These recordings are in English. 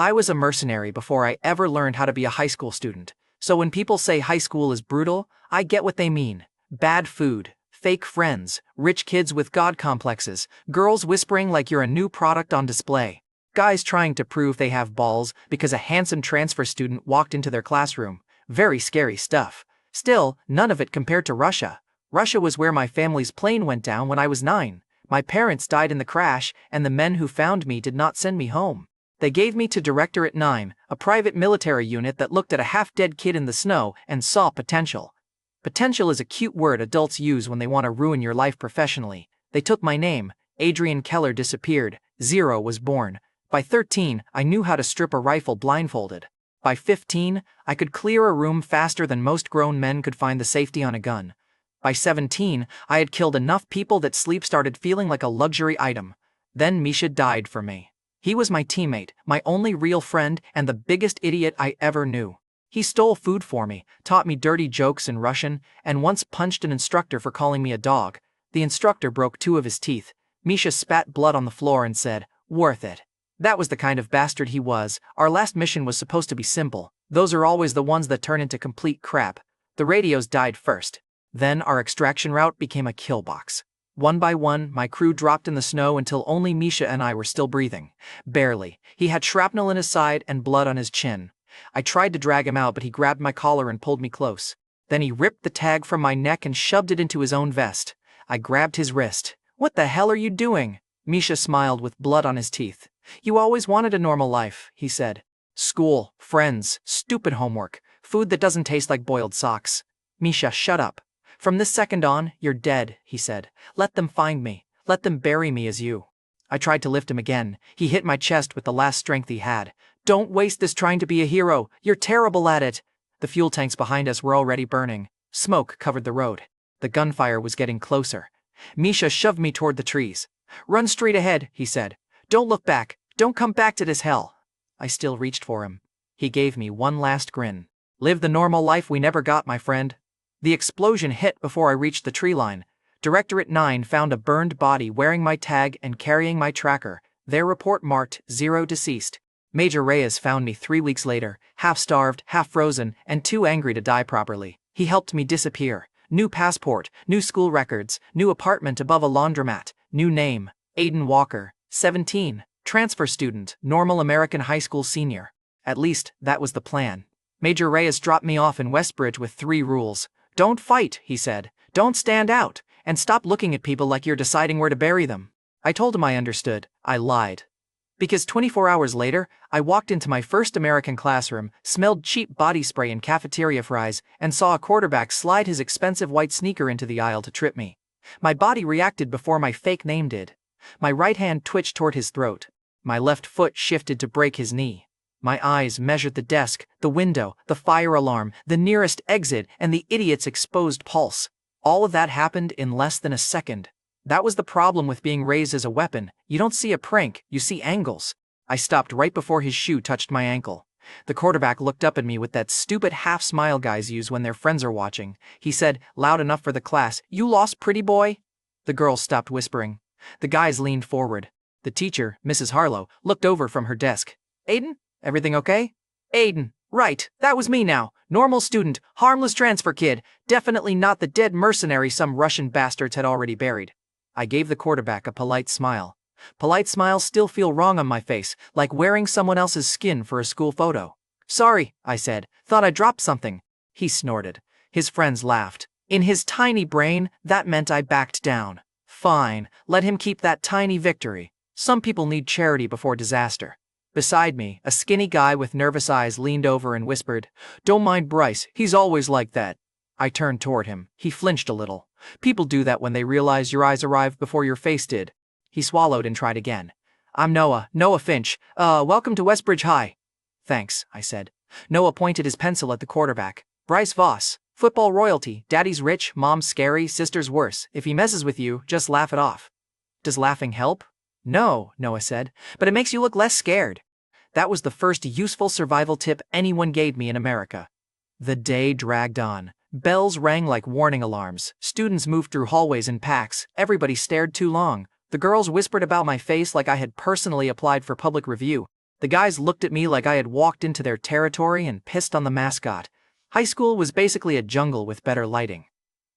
I was a mercenary before I ever learned how to be a high school student, so when people say high school is brutal, I get what they mean. Bad food, fake friends, rich kids with god complexes, girls whispering like you're a new product on display, guys trying to prove they have balls because a handsome transfer student walked into their classroom. Very scary stuff. Still, none of it compared to Russia. Russia was where my family's plane went down when I was 9. My parents died in the crash, and the men who found me did not send me home. They gave me to Directorate 9, a private military unit that looked at a half-dead kid in the snow and saw potential. Potential is a cute word adults use when they want to ruin your life professionally. They took my name. Adrian Keller disappeared. 0 was born. By 13, I knew how to strip a rifle blindfolded. By 15, I could clear a room faster than most grown men could find the safety on a gun. By 17, I had killed enough people that sleep started feeling like a luxury item. Then Misha died for me. He was my teammate, my only real friend, and the biggest idiot I ever knew. He stole food for me, taught me dirty jokes in Russian, and once punched an instructor for calling me a dog. The instructor broke 2 of his teeth. Misha spat blood on the floor and said, "Worth it." That was the kind of bastard he was. Our last mission was supposed to be simple. Those are always the ones that turn into complete crap. The radios died first. Then our extraction route became a kill box. One by one, my crew dropped in the snow until only Misha and I were still breathing. Barely. He had shrapnel in his side and blood on his chin. I tried to drag him out, but he grabbed my collar and pulled me close. Then he ripped the tag from my neck and shoved it into his own vest. I grabbed his wrist. "What the hell are you doing?" Misha smiled with blood on his teeth. "You always wanted a normal life," he said. "School, friends, stupid homework, food that doesn't taste like boiled socks." "Misha, shut up. From this second on, you're dead," he said. "Let them find me. Let them bury me as you." I tried to lift him again. He hit my chest with the last strength he had. "Don't waste this trying to be a hero. You're terrible at it." The fuel tanks behind us were already burning. Smoke covered the road. The gunfire was getting closer. Misha shoved me toward the trees. "Run straight ahead," he said. "Don't look back. Don't come back to this hell." I still reached for him. He gave me one last grin. "Live the normal life we never got, my friend." The explosion hit before I reached the tree line. Directorate 9 found a burned body wearing my tag and carrying my tracker. Their report marked 0 deceased. Major Reyes found me 3 weeks later, half-starved, half-frozen, and too angry to die properly. He helped me disappear. New passport, new school records, new apartment above a laundromat, new name, Aiden Walker, 17, transfer student, normal American high school senior. At least, that was the plan. Major Reyes dropped me off in Westbridge with 3 rules. "Don't fight," he said. "Don't stand out. And stop looking at people like you're deciding where to bury them." I told him I understood. I lied. Because 24 hours later, I walked into my first American classroom, smelled cheap body spray and cafeteria fries, and saw a quarterback slide his expensive white sneaker into the aisle to trip me. My body reacted before my fake name did. My right hand twitched toward his throat. My left foot shifted to break his knee. My eyes measured the desk, the window, the fire alarm, the nearest exit, and the idiot's exposed pulse. All of that happened in less than a second. That was the problem with being raised as a weapon. You don't see a prank, you see angles. I stopped right before his shoe touched my ankle. The quarterback looked up at me with that stupid half-smile guys use when their friends are watching. He said, loud enough for the class, "You lost, pretty boy?" The girls stopped whispering. The guys leaned forward. The teacher, Mrs. Harlow, looked over from her desk. "Aiden? Everything okay?" "Aiden. Right, that was me now. Normal student, harmless transfer kid, definitely not the dead mercenary some Russian bastards had already buried." I gave the quarterback a polite smile. Polite smiles still feel wrong on my face, like wearing someone else's skin for a school photo. "Sorry," I said. "Thought I dropped something." He snorted. His friends laughed. In his tiny brain, that meant I backed down. Fine, let him keep that tiny victory. Some people need charity before disaster. Beside me, a skinny guy with nervous eyes leaned over and whispered, "Don't mind Bryce, he's always like that." I turned toward him. He flinched a little. People do that when they realize your eyes arrived before your face did. He swallowed and tried again. "I'm Noah Finch. Welcome to Westbridge High." "Thanks," I said. Noah pointed his pencil at the quarterback. "Bryce Voss. Football royalty. Daddy's rich, mom's scary, sister's worse. If he messes with you, just laugh it off." "Does laughing help?" "No," Noah said, "but it makes you look less scared." That was the first useful survival tip anyone gave me in America. The day dragged on. Bells rang like warning alarms. Students moved through hallways in packs. Everybody stared too long. The girls whispered about my face like I had personally applied for public review. The guys looked at me like I had walked into their territory and pissed on the mascot. High school was basically a jungle with better lighting.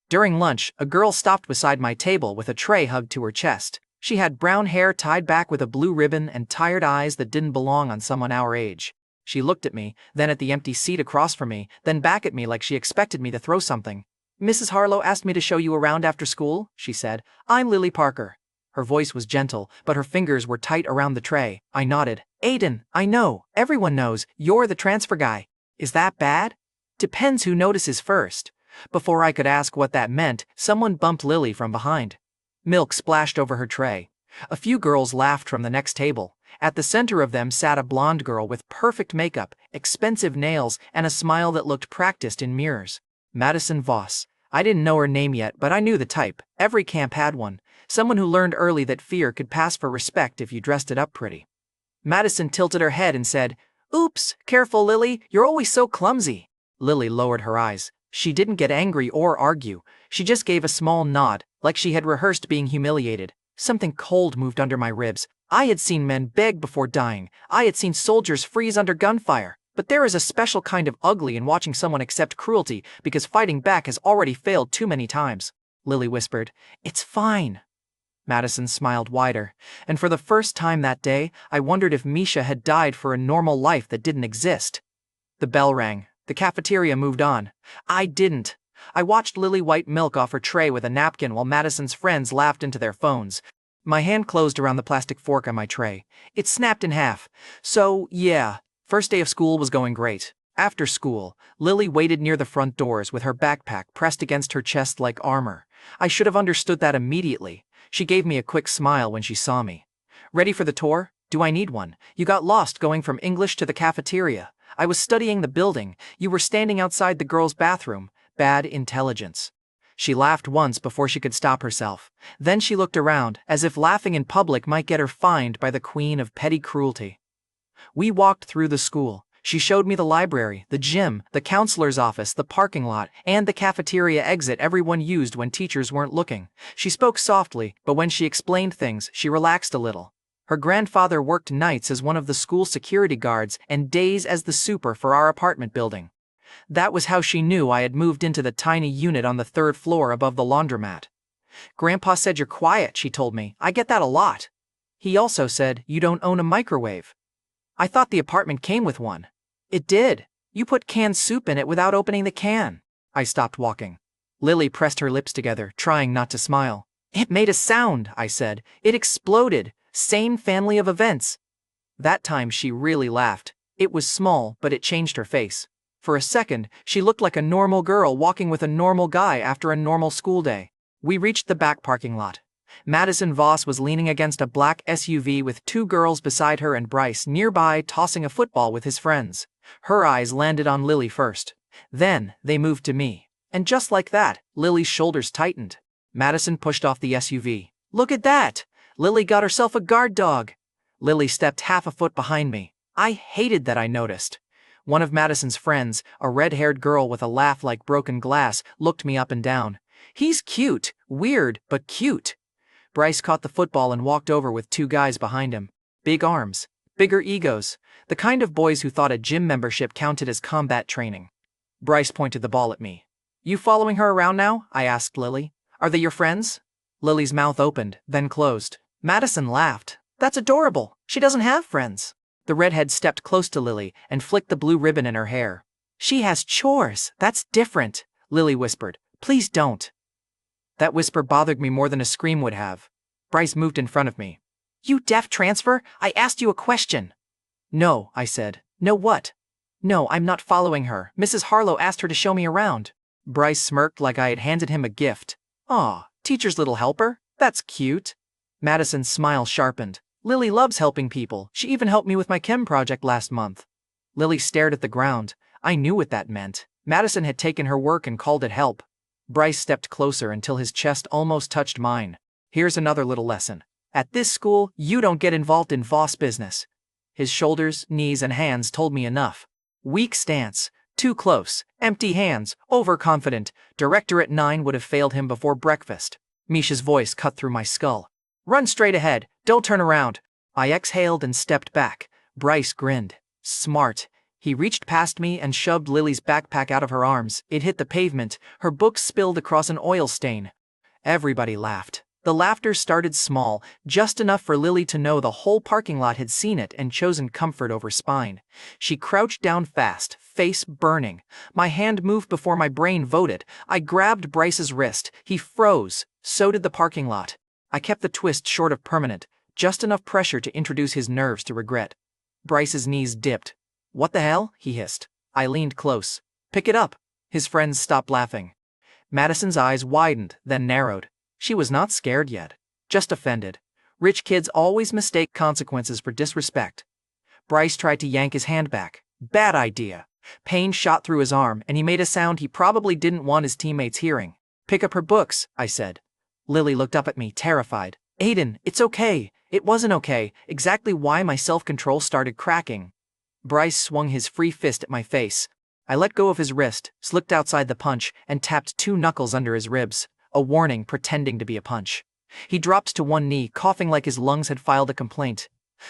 During lunch, a girl stopped beside my table with a tray hugged to her chest. She had brown hair tied back with a blue ribbon and tired eyes that didn't belong on someone our age. She looked at me, then at the empty seat across from me, then back at me like she expected me to throw something. "Mrs. Harlow asked me to show you around after school," she said. "I'm Lily Parker." Her voice was gentle, but her fingers were tight around the tray. I nodded. "Aiden, I know, everyone knows, you're the transfer guy. Is that bad?" "Depends who notices first." Before I could ask what that meant, someone bumped Lily from behind. Milk splashed over her tray. A few girls laughed from the next table. At the center of them sat a blonde girl with perfect makeup, expensive nails, and a smile that looked practiced in mirrors. Madison Voss. I didn't know her name yet, but I knew the type. Every camp had one. Someone who learned early that fear could pass for respect if you dressed it up pretty. Madison tilted her head and said, "Oops, careful Lily, you're always so clumsy." Lily lowered her eyes. She didn't get angry or argue. She just gave a small nod, like she had rehearsed being humiliated. Something cold moved under my ribs. I had seen men beg before dying. I had seen soldiers freeze under gunfire. But there is a special kind of ugly in watching someone accept cruelty because fighting back has already failed too many times. Lily whispered, "It's fine." Madison smiled wider, and for the first time that day, I wondered if Misha had died for a normal life that didn't exist. The bell rang. The cafeteria moved on. I didn't. I watched Lily wipe milk off her tray with a napkin while Madison's friends laughed into their phones. My hand closed around the plastic fork on my tray. It snapped in half. So, yeah, first day of school was going great. After school, Lily waited near the front doors with her backpack pressed against her chest like armor. I should have understood that immediately. She gave me a quick smile when she saw me. "Ready for the tour? Do I need one? You got lost going from English to the cafeteria. I was studying the building. You were standing outside the girls' bathroom. Bad intelligence." She laughed once before she could stop herself. Then she looked around, as if laughing in public might get her fined by the queen of petty cruelty. We walked through the school. She showed me the library, the gym, the counselor's office, the parking lot, and the cafeteria exit everyone used when teachers weren't looking. She spoke softly, but when she explained things, she relaxed a little. Her grandfather worked nights as one of the school security guards and days as the super for our apartment building. That was how she knew I had moved into the tiny unit on the third floor above the laundromat. "Grandpa said you're quiet," she told me. "I get that a lot." He also said, "You don't own a microwave." I thought the apartment came with one. It did. You put canned soup in it without opening the can. I stopped walking. Lily pressed her lips together, trying not to smile. "It made a sound," I said. "It exploded. Same family of events." That time she really laughed. It was small, but it changed her face. For a second, she looked like a normal girl walking with a normal guy after a normal school day. We reached the back parking lot. Madison Voss was leaning against a black SUV with two girls beside her and Bryce nearby tossing a football with his friends. Her eyes landed on Lily first. Then, they moved to me. And just like that, Lily's shoulders tightened. Madison pushed off the SUV. "Look at that! Lily got herself a guard dog." Lily stepped half a foot behind me. I hated that I noticed. One of Madison's friends, a red-haired girl with a laugh like broken glass, looked me up and down. "He's cute. Weird, but cute." Bryce caught the football and walked over with two guys behind him. Big arms. Bigger egos. The kind of boys who thought a gym membership counted as combat training. Bryce pointed the ball at me. "You following her around now?" I asked Lily. "Are they your friends?" Lily's mouth opened, then closed. Madison laughed. "That's adorable. She doesn't have friends." The redhead stepped close to Lily and flicked the blue ribbon in her hair. "She has chores. That's different," Lily whispered. "Please don't." That whisper bothered me more than a scream would have. Bryce moved in front of me. "You deaf transfer? I asked you a question." "No," I said. "No what?" "No, I'm not following her. Mrs. Harlow asked her to show me around." Bryce smirked like I had handed him a gift. "Aw, teacher's little helper? That's cute." Madison's smile sharpened. "Lily loves helping people. She even helped me with my chem project last month." Lily stared at the ground. I knew what that meant. Madison had taken her work and called it help. Bryce stepped closer until his chest almost touched mine. "Here's another little lesson. At this school, you don't get involved in Voss business." His shoulders, knees, and hands told me enough. Weak stance. Too close. Empty hands. Overconfident. Director at 9 would have failed him before breakfast. Misha's voice cut through my skull. "Run straight ahead. Don't turn around." I exhaled and stepped back. Bryce grinned. Smart. He reached past me and shoved Lily's backpack out of her arms. It hit the pavement, her books spilled across an oil stain. Everybody laughed. The laughter started small, just enough for Lily to know the whole parking lot had seen it and chosen comfort over spine. She crouched down fast, face burning. My hand moved before my brain voted. I grabbed Bryce's wrist. He froze. So did the parking lot. I kept the twist short of permanent, just enough pressure to introduce his nerves to regret. Bryce's knees dipped. What the hell? He hissed. I leaned close. Pick it up. His friends stopped laughing. Madison's eyes widened, then narrowed. She was not scared yet, just offended. Rich kids always mistake consequences for disrespect. Bryce tried to yank his hand back. Bad idea. Pain shot through his arm, and he made a sound he probably didn't want his teammates hearing. Pick up her books, I said. Lily looked up at me, terrified. Aiden, it's okay. It wasn't okay. Exactly why my self-control started cracking. Bryce swung his free fist at my face. I let go of his wrist, slipped outside the punch, and tapped 2 knuckles under his ribs. A warning pretending to be a punch. He dropped to one knee, coughing like his lungs had filed a complaint.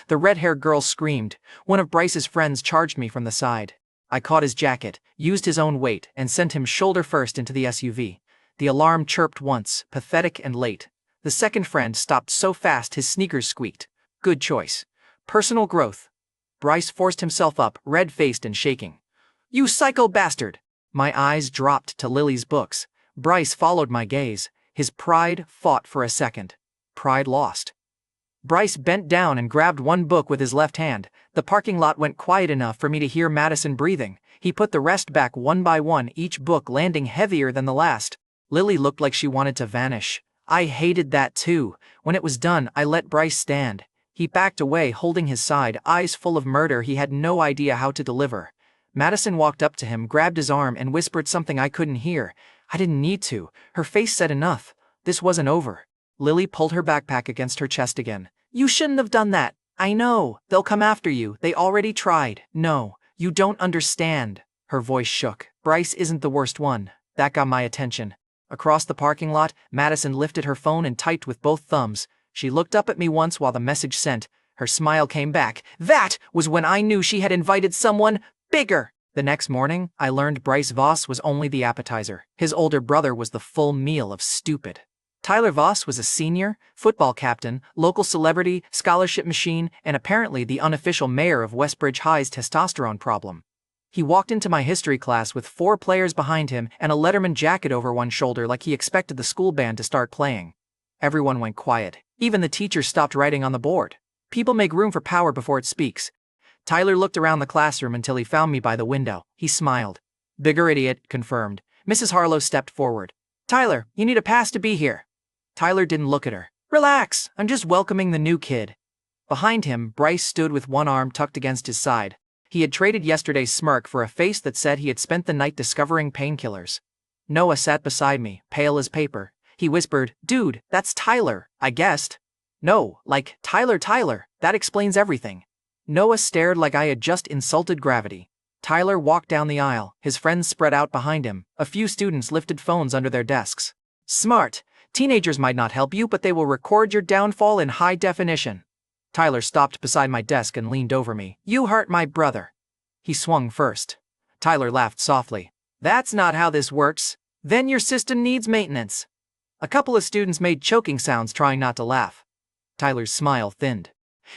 The red-haired girl screamed. One of Bryce's friends charged me from the side. I caught his jacket, used his own weight, and sent him shoulder first into the SUV. The alarm chirped once, pathetic and late. The second friend stopped so fast his sneakers squeaked. Good choice. Personal growth. Bryce forced himself up, red-faced and shaking. You psycho bastard! My eyes dropped to Lily's books. Bryce followed my gaze. His pride fought for a second. Pride lost. Bryce bent down and grabbed one book with his left hand. The parking lot went quiet enough for me to hear Madison breathing. He put the rest back one by one, each book landing heavier than the last. Lily looked like she wanted to vanish. I hated that too. When it was done, I let Bryce stand. He backed away, holding his side, eyes full of murder he had no idea how to deliver. Madison walked up to him, grabbed his arm, and whispered something I couldn't hear. I didn't need to. Her face said enough. This wasn't over. Lily pulled her backpack against her chest again. You shouldn't have done that. I know. They'll come after you. They already tried. No, you don't understand. Her voice shook. Bryce isn't the worst one. That got my attention. Across the parking lot, Madison lifted her phone and typed with both thumbs. She looked up at me once while the message sent. Her smile came back. That was when I knew she had invited someone bigger. The next morning, I learned Bryce Voss was only the appetizer. His older brother was the full meal of stupid. Tyler Voss was a senior, football captain, local celebrity, scholarship machine, and apparently the unofficial mayor of Westbridge High's testosterone problem. He walked into my history class with 4 players behind him and a Letterman jacket over one shoulder like he expected the school band to start playing. Everyone went quiet. Even the teachers stopped writing on the board. People make room for power before it speaks. Tyler looked around the classroom until he found me by the window. He smiled. Bigger idiot, confirmed. Mrs. Harlow stepped forward. Tyler, you need a pass to be here. Tyler didn't look at her. Relax, I'm just welcoming the new kid. Behind him, Bryce stood with one arm tucked against his side. He had traded yesterday's smirk for a face that said he had spent the night discovering painkillers. Noah sat beside me, pale as paper. He whispered, Dude, that's Tyler, I guessed. No, like, Tyler, that explains everything. Noah stared like I had just insulted gravity. Tyler walked down the aisle, his friends spread out behind him. A few students lifted phones under their desks. Smart. Teenagers might not help you, but they will record your downfall in high definition. Tyler stopped beside my desk and leaned over me. You hurt my brother. He swung first. Tyler laughed softly. That's not how this works. Then your system needs maintenance. A couple of students made choking sounds trying not to laugh. Tyler's smile thinned.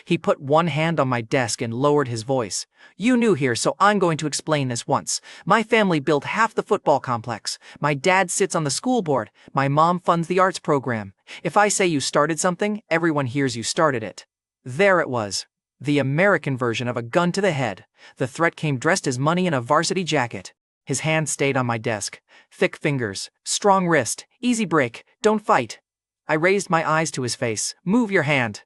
He put one hand on my desk and lowered his voice. You new here, so I'm going to explain this once. My family built half the football complex. My dad sits on the school board. My mom funds the arts program. If I say you started something, everyone hears you started it. There it was. The American version of a gun to the head. The threat came dressed as money in a varsity jacket. His hand stayed on my desk. Thick fingers, strong wrist, easy break, don't fight. I raised my eyes to his face. Move your hand.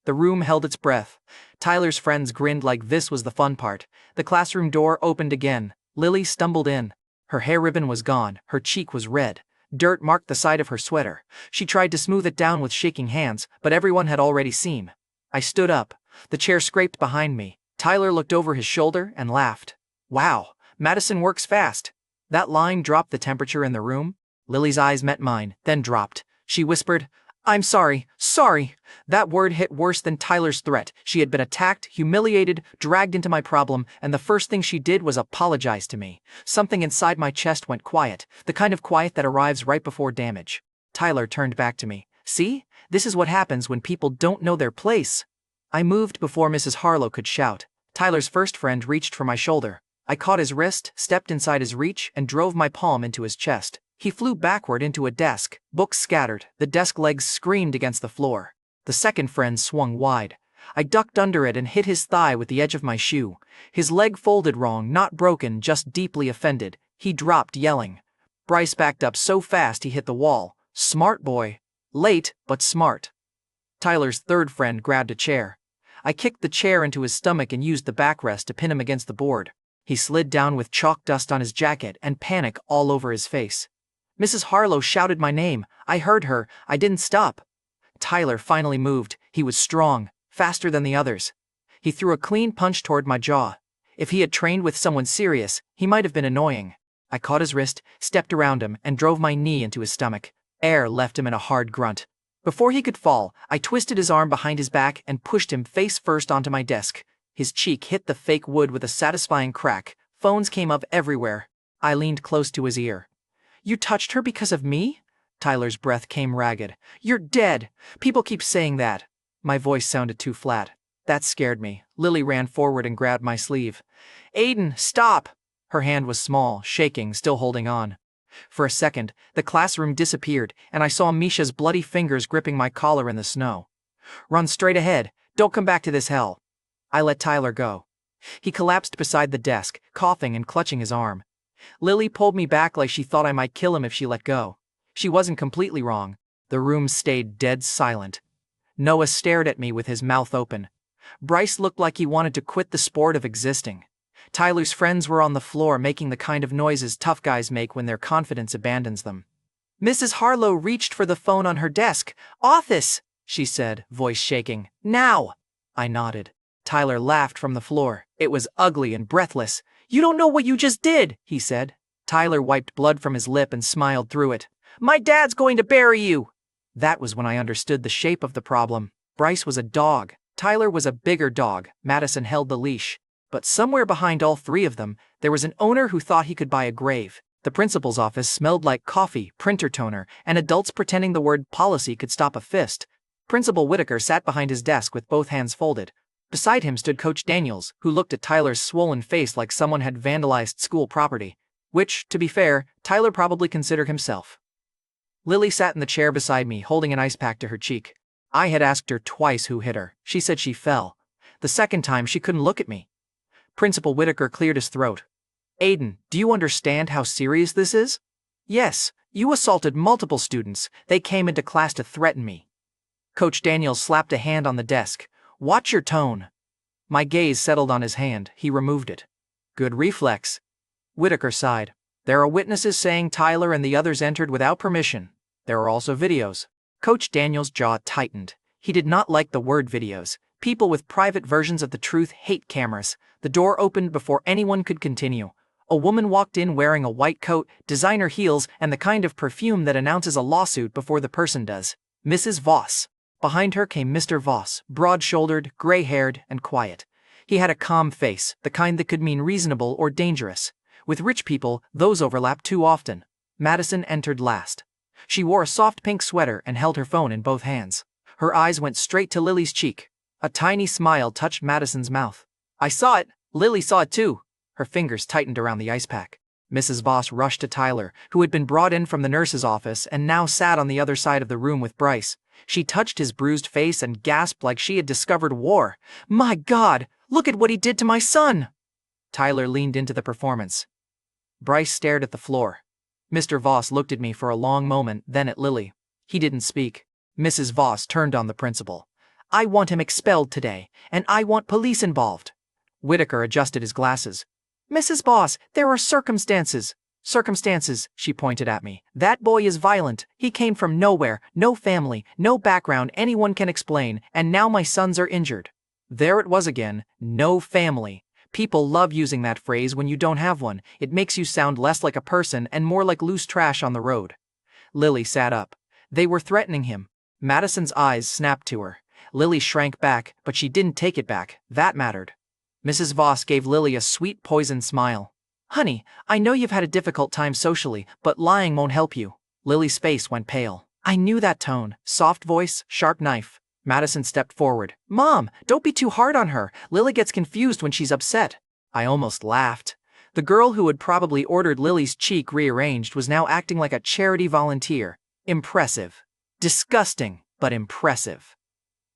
The room held its breath. Tyler's friends grinned like this was the fun part. The classroom door opened again. Lily stumbled in. Her hair ribbon was gone. Her cheek was red. Dirt marked the side of her sweater. She tried to smooth it down with shaking hands, but everyone had already seen. I stood up. The chair scraped behind me. Tyler looked over his shoulder and laughed. Wow, Madison works fast. That line dropped the temperature in the room. Lily's eyes met mine, then dropped. She whispered, I'm sorry, sorry. That word hit worse than Tyler's threat. She had been attacked, humiliated, dragged into my problem, and the first thing she did was apologize to me. Something inside my chest went quiet, the kind of quiet that arrives right before damage. Tyler turned back to me. See? This is what happens when people don't know their place. I moved before Mrs. Harlow could shout. Tyler's first friend reached for my shoulder. I caught his wrist, stepped inside his reach, and drove my palm into his chest. He flew backward into a desk, books scattered, the desk legs screamed against the floor. The second friend swung wide. I ducked under it and hit his thigh with the edge of my shoe. His leg folded wrong, not broken, just deeply offended. He dropped, yelling. Bryce backed up so fast he hit the wall. Smart boy. Late, but smart. Tyler's third friend grabbed a chair. I kicked the chair into his stomach and used the backrest to pin him against the board. He slid down with chalk dust on his jacket and panic all over his face. Mrs. Harlow shouted my name. I heard her. I didn't stop. Tyler finally moved. He was strong, faster than the others. He threw a clean punch toward my jaw. If he had trained with someone serious, he might have been annoying. I caught his wrist, stepped around him, and drove my knee into his stomach. Air left him in a hard grunt. Before he could fall, I twisted his arm behind his back and pushed him face first onto my desk. His cheek hit the fake wood with a satisfying crack. Phones came up everywhere. I leaned close to his ear. You touched her because of me? Tyler's breath came ragged. You're dead. People keep saying that. My voice sounded too flat. That scared me. Lily ran forward and grabbed my sleeve. Aiden, stop! Her hand was small, shaking, still holding on. For a second, the classroom disappeared, and I saw Misha's bloody fingers gripping my collar in the snow. Run straight ahead. Don't come back to this hell. I let Tyler go. He collapsed beside the desk, coughing and clutching his arm. Lily pulled me back like she thought I might kill him if she let go. She wasn't completely wrong. The room stayed dead silent. Noah stared at me with his mouth open. Bryce looked like he wanted to quit the sport of existing. Tyler's friends were on the floor making the kind of noises tough guys make when their confidence abandons them. Mrs. Harlow reached for the phone on her desk. Office, she said, voice shaking. Now! I nodded. Tyler laughed from the floor. It was ugly and breathless. You don't know what you just did, he said. Tyler wiped blood from his lip and smiled through it. My dad's going to bury you. That was when I understood the shape of the problem. Bryce was a dog. Tyler was a bigger dog. Madison held the leash. But somewhere behind all three of them, there was an owner who thought he could buy a grave. The principal's office smelled like coffee, printer toner, and adults pretending the word policy could stop a fist. Principal Whitaker sat behind his desk with both hands folded. Beside him stood Coach Daniels, who looked at Tyler's swollen face like someone had vandalized school property. Which, to be fair, Tyler probably considered himself. Lily sat in the chair beside me, holding an ice pack to her cheek. I had asked her twice who hit her. She said she fell. The second time, she couldn't look at me. Principal Whitaker cleared his throat. Aiden, do you understand how serious this is? Yes, you assaulted multiple students. They came into class to threaten me. Coach Daniels slapped a hand on the desk. Watch your tone. My gaze settled on his hand. He removed it. Good reflex. Whitaker sighed. There are witnesses saying Tyler and the others entered without permission. There are also videos. Coach Daniels' jaw tightened. He did not like the word videos. People with private versions of the truth hate cameras. The door opened before anyone could continue. A woman walked in wearing a white coat, designer heels, and the kind of perfume that announces a lawsuit before the person does. Mrs. Voss. Behind her came Mr. Voss, broad-shouldered, gray-haired, and quiet. He had a calm face, the kind that could mean reasonable or dangerous. With rich people, those overlap too often. Madison entered last. She wore a soft pink sweater and held her phone in both hands. Her eyes went straight to Lily's cheek. A tiny smile touched Madison's mouth. I saw it. Lily saw it too. Her fingers tightened around the ice pack. Mrs. Voss rushed to Tyler, who had been brought in from the nurse's office and now sat on the other side of the room with Bryce. She touched his bruised face and gasped like she had discovered war. My God, look at what he did to my son! Tyler leaned into the performance. Bryce stared at the floor. Mr. Voss looked at me for a long moment, then at Lily. He didn't speak. Mrs. Voss turned on the principal. I want him expelled today, and I want police involved. Whitaker adjusted his glasses. Mrs. Voss, there are circumstances. Circumstances, she pointed at me. That boy is violent. He came from nowhere, no family, no background anyone can explain, and now my sons are injured. There it was again, no family. People love using that phrase when you don't have one. It makes you sound less like a person and more like loose trash on the road. Lily sat up. They were threatening him. Madison's eyes snapped to her. Lily shrank back, but she didn't take it back. That mattered. Mrs. Voss gave Lily a sweet poisoned smile. Honey, I know you've had a difficult time socially, but lying won't help you. Lily's face went pale. I knew that tone. Soft voice, sharp knife. Madison stepped forward. Mom, don't be too hard on her. Lily gets confused when she's upset. I almost laughed. The girl who had probably ordered Lily's cheek rearranged was now acting like a charity volunteer. Impressive. Disgusting, but impressive.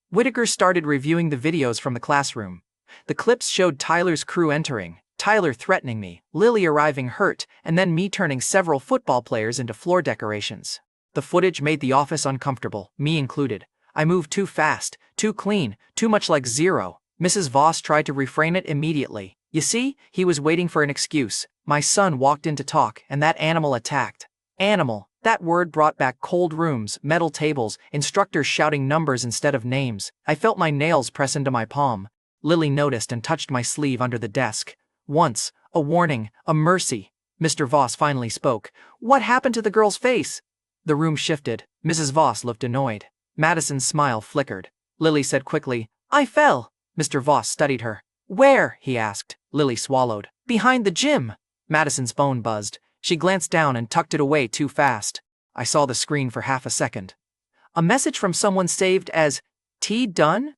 Whitaker started reviewing the videos from the classroom. The clips showed Tyler's crew entering, Tyler threatening me, Lily arriving hurt, and then me turning several football players into floor decorations. The footage made the office uncomfortable, me included. I moved too fast, too clean, too much like Zero. Mrs. Voss tried to refrain it immediately. You see, he was waiting for an excuse. My son walked in to talk, and that animal attacked. Animal. That word brought back cold rooms, metal tables, instructors shouting numbers instead of names. I felt my nails press into my palm. Lily noticed and touched my sleeve under the desk. Once, a warning, a mercy. Mr. Voss finally spoke. What happened to the girl's face? The room shifted. Mrs. Voss looked annoyed. Madison's smile flickered. Lily said quickly, I fell. Mr. Voss studied her. Where? He asked. Lily swallowed. Behind the gym. Madison's phone buzzed. She glanced down and tucked it away too fast. I saw the screen for half a second. A message from someone saved as, T done?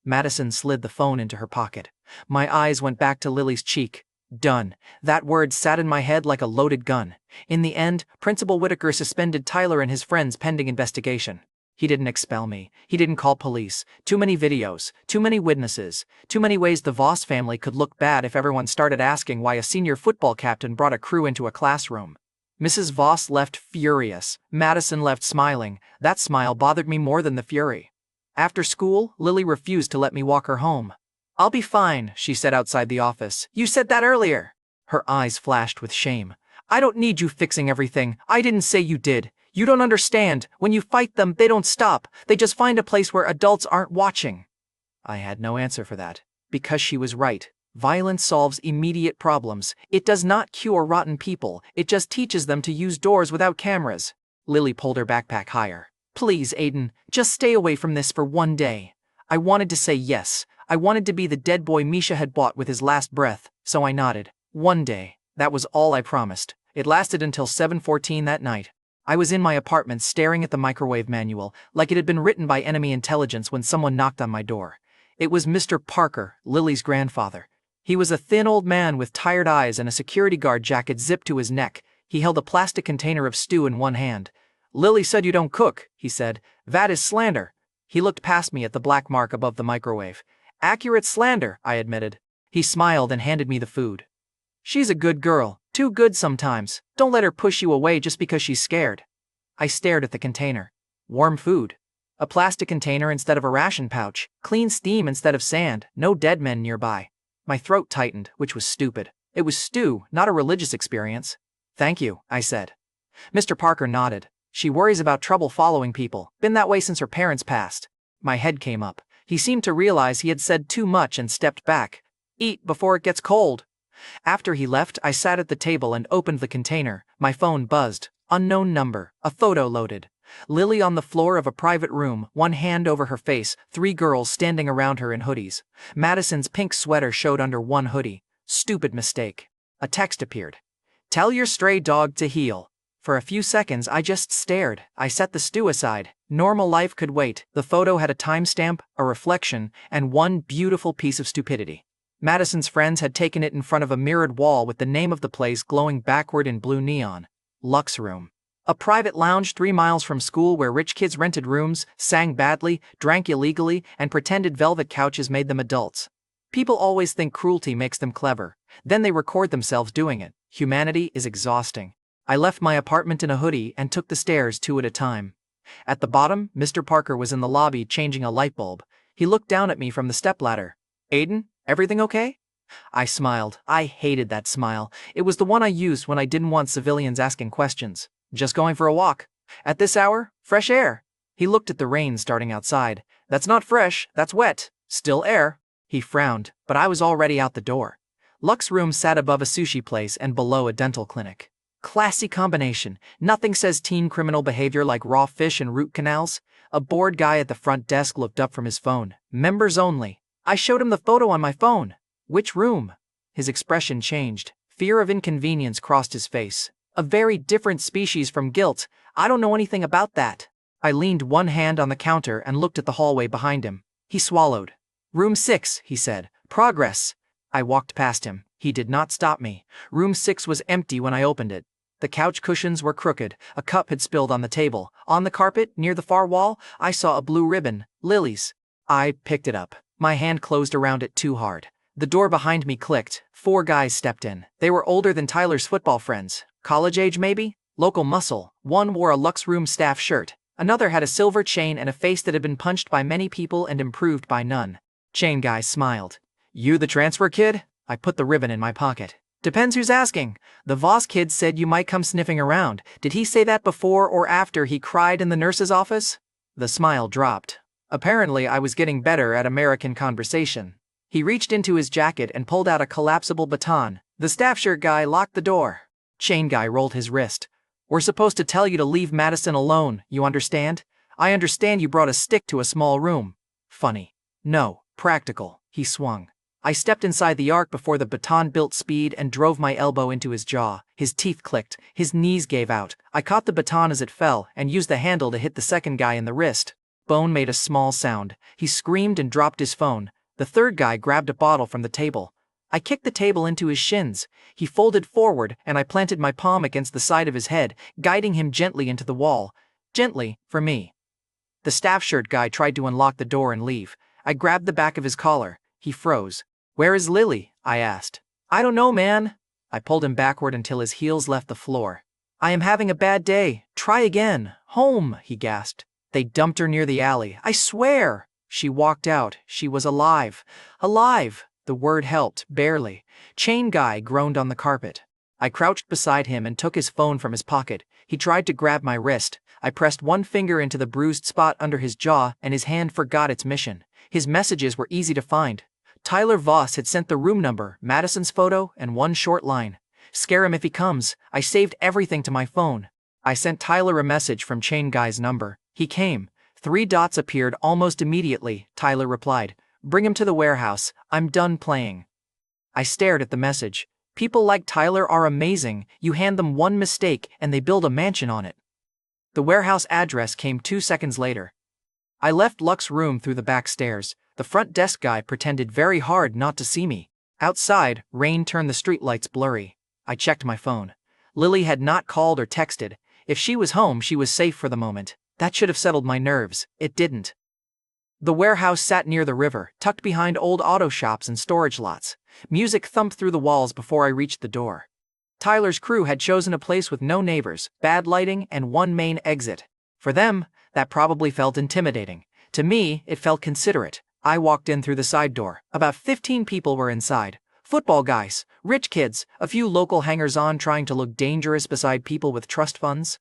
Madison slid the phone into her pocket. My eyes went back to Lily's cheek. Done. That word sat in my head like a loaded gun. In the end, Principal Whitaker suspended Tyler and his friends pending investigation. He didn't expel me. He didn't call police. Too many videos. Too many witnesses. Too many ways the Voss family could look bad if everyone started asking why a senior football captain brought a crew into a classroom. Mrs. Voss left furious. Madison left smiling. That smile bothered me more than the fury. After school, Lily refused to let me walk her home. I'll be fine, she said outside the office. You said that earlier. Her eyes flashed with shame. I don't need you fixing everything. I didn't say you did. You don't understand. When you fight them, they don't stop. They just find a place where adults aren't watching. I had no answer for that. Because she was right. Violence solves immediate problems. It does not cure rotten people. It just teaches them to use doors without cameras. Lily pulled her backpack higher. Please, Aiden, just stay away from this for one day. I wanted to say yes. I wanted to be the dead boy Misha had bought with his last breath, so I nodded. One day. That was all I promised. It lasted until 7:14 that night. I was in my apartment staring at the microwave manual, like it had been written by enemy intelligence when someone knocked on my door. It was Mr. Parker, Lily's grandfather. He was a thin old man with tired eyes and a security guard jacket zipped to his neck. He held a plastic container of stew in one hand. Lily said you don't cook, he said. That is slander. He looked past me at the black mark above the microwave. Accurate slander, I admitted. He smiled and handed me the food. She's a good girl. Too good sometimes. Don't let her push you away just because she's scared. I stared at the container. Warm food. A plastic container instead of a ration pouch. Clean steam instead of sand. No dead men nearby. My throat tightened, which was stupid. It was stew, not a religious experience. Thank you, I said. Mr. Parker nodded. She worries about trouble following people. Been that way since her parents passed. My head came up. He seemed to realize he had said too much and stepped back. Eat before it gets cold. After he left, I sat at the table and opened the container. My phone buzzed. Unknown number. A photo loaded. Lily on the floor of a private room, one hand over her face, 3 girls standing around her in hoodies. Madison's pink sweater showed under one hoodie. Stupid mistake. A text appeared. Tell your stray dog to heel. For a few seconds I just stared. I set the stew aside. Normal life could wait. The photo had a timestamp, a reflection, and one beautiful piece of stupidity. Madison's friends had taken it in front of a mirrored wall with the name of the place glowing backward in blue neon. Lux Room. A private lounge 3 miles from school where rich kids rented rooms, sang badly, drank illegally, and pretended velvet couches made them adults. People always think cruelty makes them clever. Then they record themselves doing it. Humanity is exhausting. I left my apartment in a hoodie and took the stairs 2 at a time. At the bottom, Mr. Parker was in the lobby changing a light bulb. He looked down at me from the stepladder. Aiden, everything okay? I smiled. I hated that smile. It was the one I used when I didn't want civilians asking questions. Just going for a walk. At this hour, fresh air. He looked at the rain starting outside. That's not fresh, that's wet. Still air. He frowned, but I was already out the door. Lux Room sat above a sushi place and below a dental clinic. Classy combination. Nothing says teen criminal behavior like raw fish and root canals. A bored guy at the front desk looked up from his phone. Members only. I showed him the photo on my phone. Which room? His expression changed. Fear of inconvenience crossed his face. A very different species from guilt. I don't know anything about that. I leaned one hand on the counter and looked at the hallway behind him. He swallowed. Room 6, he said. Progress. I walked past him. He did not stop me. Room 6 was empty when I opened it. The couch cushions were crooked. A cup had spilled on the table. On the carpet, near the far wall, I saw a blue ribbon. Lilies. I picked it up. My hand closed around it too hard. The door behind me clicked. 4 guys stepped in. They were older than Tyler's football friends. College age maybe? Local muscle. One wore a Lux Room staff shirt. Another had a silver chain and a face that had been punched by many people and improved by none. Chain guy smiled. You the transfer kid? I put the ribbon in my pocket. Depends who's asking. The Voss kid said you might come sniffing around. Did he say that before or after he cried in the nurse's office? The smile dropped. Apparently I was getting better at American conversation. He reached into his jacket and pulled out a collapsible baton. The staff shirt guy locked the door. Chain guy rolled his wrist. We're supposed to tell you to leave Madison alone, you understand? I understand you brought a stick to a small room. Funny. No, practical. He swung. I stepped inside the arc before the baton built speed and drove my elbow into his jaw. His teeth clicked. His knees gave out. I caught the baton as it fell and used the handle to hit the second guy in the wrist. Bone made a small sound. He screamed and dropped his phone. The third guy grabbed a bottle from the table. I kicked the table into his shins. He folded forward and I planted my palm against the side of his head, guiding him gently into the wall. Gently, for me. The staff shirt guy tried to unlock the door and leave. I grabbed the back of his collar. He froze. Where is Lily? I asked. I don't know, man. I pulled him backward until his heels left the floor. I am having a bad day. Try again. Home, he gasped. They dumped her near the alley. I swear. She walked out. She was alive. Alive. The word helped, barely. Chain guy groaned on the carpet. I crouched beside him and took his phone from his pocket. He tried to grab my wrist. I pressed one finger into the bruised spot under his jaw and his hand forgot its mission. His messages were easy to find. Tyler Voss had sent the room number, Madison's photo, and one short line. Scare him if he comes. I saved everything to my phone. I sent Tyler a message from Chain Guy's number. He came. 3 dots appeared almost immediately. Tyler replied, Bring him to the warehouse. I'm done playing. I stared at the message. People like Tyler are amazing. You hand them one mistake and they build a mansion on it. The warehouse address came 2 seconds later. I left Lux's room through the back stairs. The front desk guy pretended very hard not to see me. Outside, rain turned the streetlights blurry. I checked my phone. Lily had not called or texted. If she was home, she was safe for the moment. That should have settled my nerves. It didn't. The warehouse sat near the river, tucked behind old auto shops and storage lots. Music thumped through the walls before I reached the door. Tyler's crew had chosen a place with no neighbors, bad lighting, and one main exit. For them, that probably felt intimidating. To me, it felt considerate. I walked in through the side door. About 15 people were inside. Football guys, rich kids, a few local hangers-on trying to look dangerous beside people with trust funds.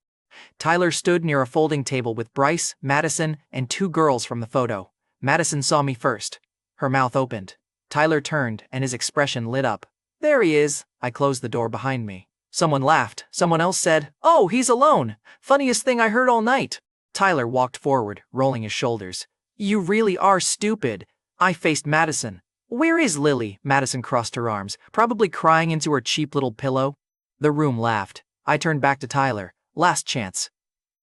Tyler stood near a folding table with Bryce, Madison, and 2 girls from the photo. Madison saw me first. Her mouth opened. Tyler turned and his expression lit up. There he is. I closed the door behind me. Someone laughed. Someone else said, Oh, he's alone. Funniest thing I heard all night. Tyler walked forward, rolling his shoulders. You really are stupid. I faced Madison. Where is Lily? Madison crossed her arms, probably crying into her cheap little pillow. The room laughed. I turned back to Tyler. Last chance.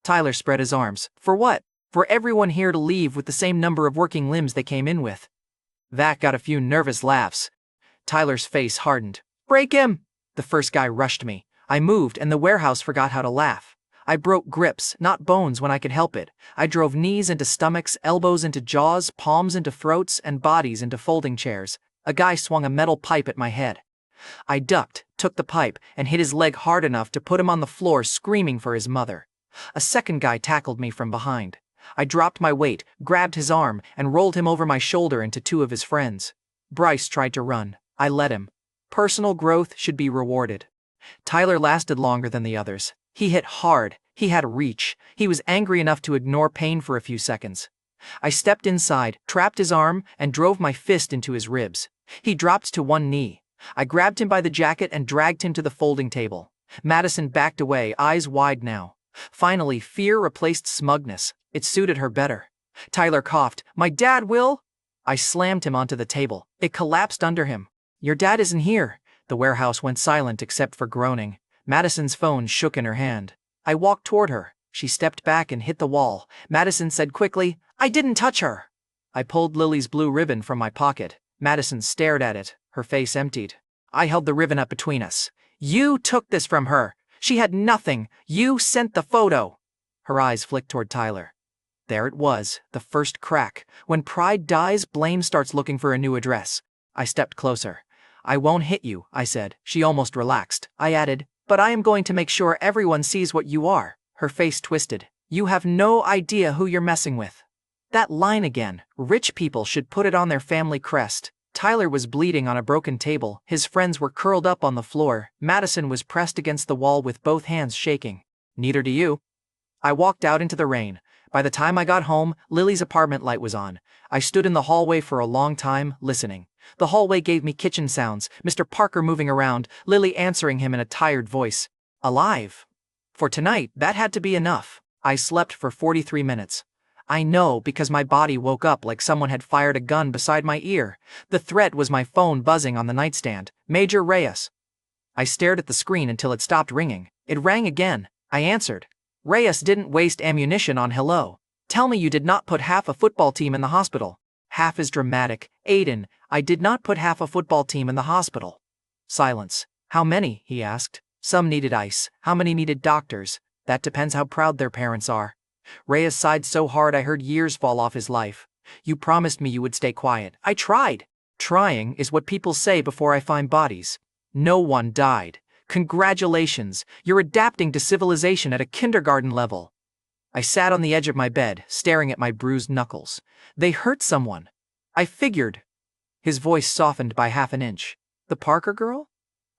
Tyler spread his arms. For what? For everyone here to leave with the same number of working limbs they came in with. That got a few nervous laughs. Tyler's face hardened. Break him! The first guy rushed me. I moved and the warehouse forgot how to laugh. I broke grips, not bones when I could help it. I drove knees into stomachs, elbows into jaws, palms into throats, and bodies into folding chairs. A guy swung a metal pipe at my head. I ducked, took the pipe, and hit his leg hard enough to put him on the floor screaming for his mother. A second guy tackled me from behind. I dropped my weight, grabbed his arm, and rolled him over my shoulder into 2 of his friends. Bryce tried to run. I let him. Personal growth should be rewarded. Tyler lasted longer than the others. He hit hard. He had reach. He was angry enough to ignore pain for a few seconds. I stepped inside, trapped his arm, and drove my fist into his ribs. He dropped to one knee. I grabbed him by the jacket and dragged him to the folding table. Madison backed away, eyes wide now. Finally, fear replaced smugness. It suited her better. Tyler coughed. My dad will? I slammed him onto the table. It collapsed under him. Your dad isn't here. The warehouse went silent except for groaning. Madison's phone shook in her hand. I walked toward her. She stepped back and hit the wall. Madison said quickly, I didn't touch her. I pulled Lily's blue ribbon from my pocket. Madison stared at it, her face emptied. I held the ribbon up between us. You took this from her. She had nothing. You sent the photo. Her eyes flicked toward Tyler. There it was, the first crack. When pride dies, blame starts looking for a new address. I stepped closer. I won't hit you, I said. She almost relaxed. I added, but I am going to make sure everyone sees what you are. Her face twisted. You have no idea who you're messing with. That line again. Rich people should put it on their family crest. Tyler was bleeding on a broken table. His friends were curled up on the floor. Madison was pressed against the wall with both hands shaking. Neither do you. I walked out into the rain. By the time I got home, Lily's apartment light was on. I stood in the hallway for a long time, listening. The hallway gave me kitchen sounds, Mr. Parker moving around, Lily answering him in a tired voice. Alive. For tonight, that had to be enough. I slept for 43 minutes. I know because my body woke up like someone had fired a gun beside my ear. The threat was my phone buzzing on the nightstand. Major Reyes. I stared at the screen until it stopped ringing. It rang again. I answered. Reyes didn't waste ammunition on hello. Tell me you did not put half a football team in the hospital. Half is dramatic. Aiden, I did not put half a football team in the hospital. Silence. How many? He asked. Some needed ice. How many needed doctors? That depends how proud their parents are. Reyes sighed so hard I heard years fall off his life. You promised me you would stay quiet. I tried. Trying is what people say before I find bodies. No one died. Congratulations, you're adapting to civilization at a kindergarten level. I sat on the edge of my bed, staring at my bruised knuckles. They hurt someone. I figured. His voice softened by half an inch. The Parker girl?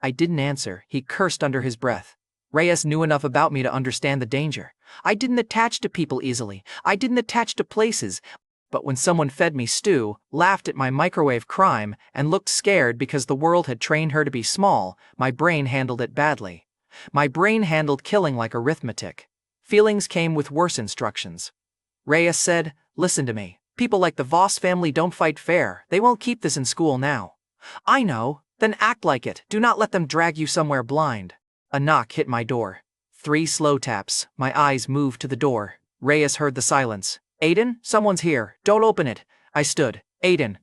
I didn't answer. He cursed under his breath. Reyes knew enough about me to understand the danger. I didn't attach to people easily. I didn't attach to places. But when someone fed me stew, laughed at my microwave crime, and looked scared because the world had trained her to be small, my brain handled it badly. My brain handled killing like arithmetic. Feelings came with worse instructions. Reyes said, listen to me. People like the Voss family don't fight fair. They won't keep this in school now. I know. Then act like it. Do not let them drag you somewhere blind. A knock hit my door. 3 slow taps. My eyes moved to the door. Reyes heard the silence. Aiden, someone's here. Don't open it. I stood. Aiden.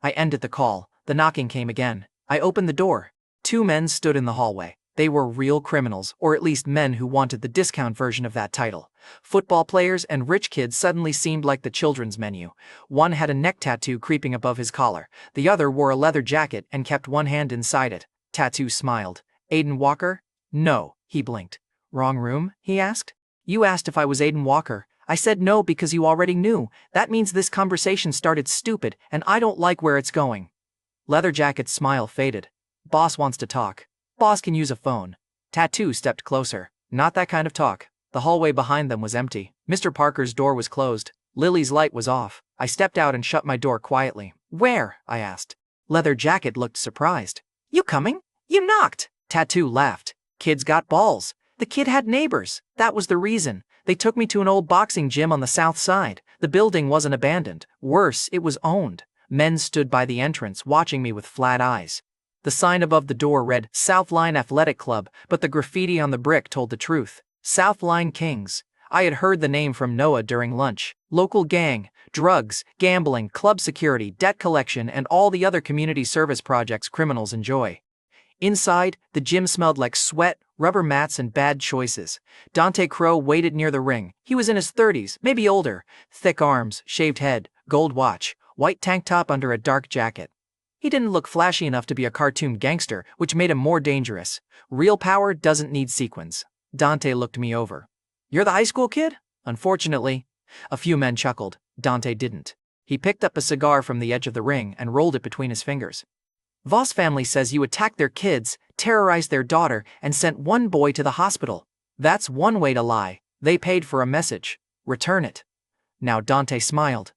I ended the call. The knocking came again. I opened the door. 2 men stood in the hallway. They were real criminals, or at least men who wanted the discount version of that title. Football players and rich kids suddenly seemed like the children's menu. One had a neck tattoo creeping above his collar. The other wore a leather jacket and kept one hand inside it. Tattoo smiled. Aiden Walker? No, he blinked. Wrong room? He asked. You asked if I was Aiden Walker. I said no because you already knew. That means this conversation started stupid, and I don't like where it's going. Leather jacket's smile faded. Boss wants to talk. Boss can use a phone. Tattoo stepped closer. Not that kind of talk. The hallway behind them was empty. Mr. Parker's door was closed. Lily's light was off. I stepped out and shut my door quietly. Where? I asked. Leather jacket looked surprised. You coming? You knocked. Tattoo laughed. Kids got balls. The kid had neighbors. That was the reason. They took me to an old boxing gym on the south side. The building wasn't abandoned. Worse, it was owned. Men stood by the entrance, watching me with flat eyes. The sign above the door read Southline Athletic Club, but the graffiti on the brick told the truth. Southline Kings. I had heard the name from Noah during lunch. Local gang, drugs, gambling, club security, debt collection, and all the other community service projects criminals enjoy. Inside, the gym smelled like sweat, rubber mats, and bad choices. Dante Crow waited near the ring. He was in his 30s, maybe older. Thick arms, shaved head, gold watch, white tank top under a dark jacket. He didn't look flashy enough to be a cartoon gangster, which made him more dangerous. Real power doesn't need sequins. Dante looked me over. You're the high school kid? Unfortunately. A few men chuckled. Dante didn't. He picked up a cigar from the edge of the ring and rolled it between his fingers. Voss family says you attacked their kids, terrorized their daughter, and sent one boy to the hospital. That's one way to lie. They paid for a message. Return it. Now Dante smiled.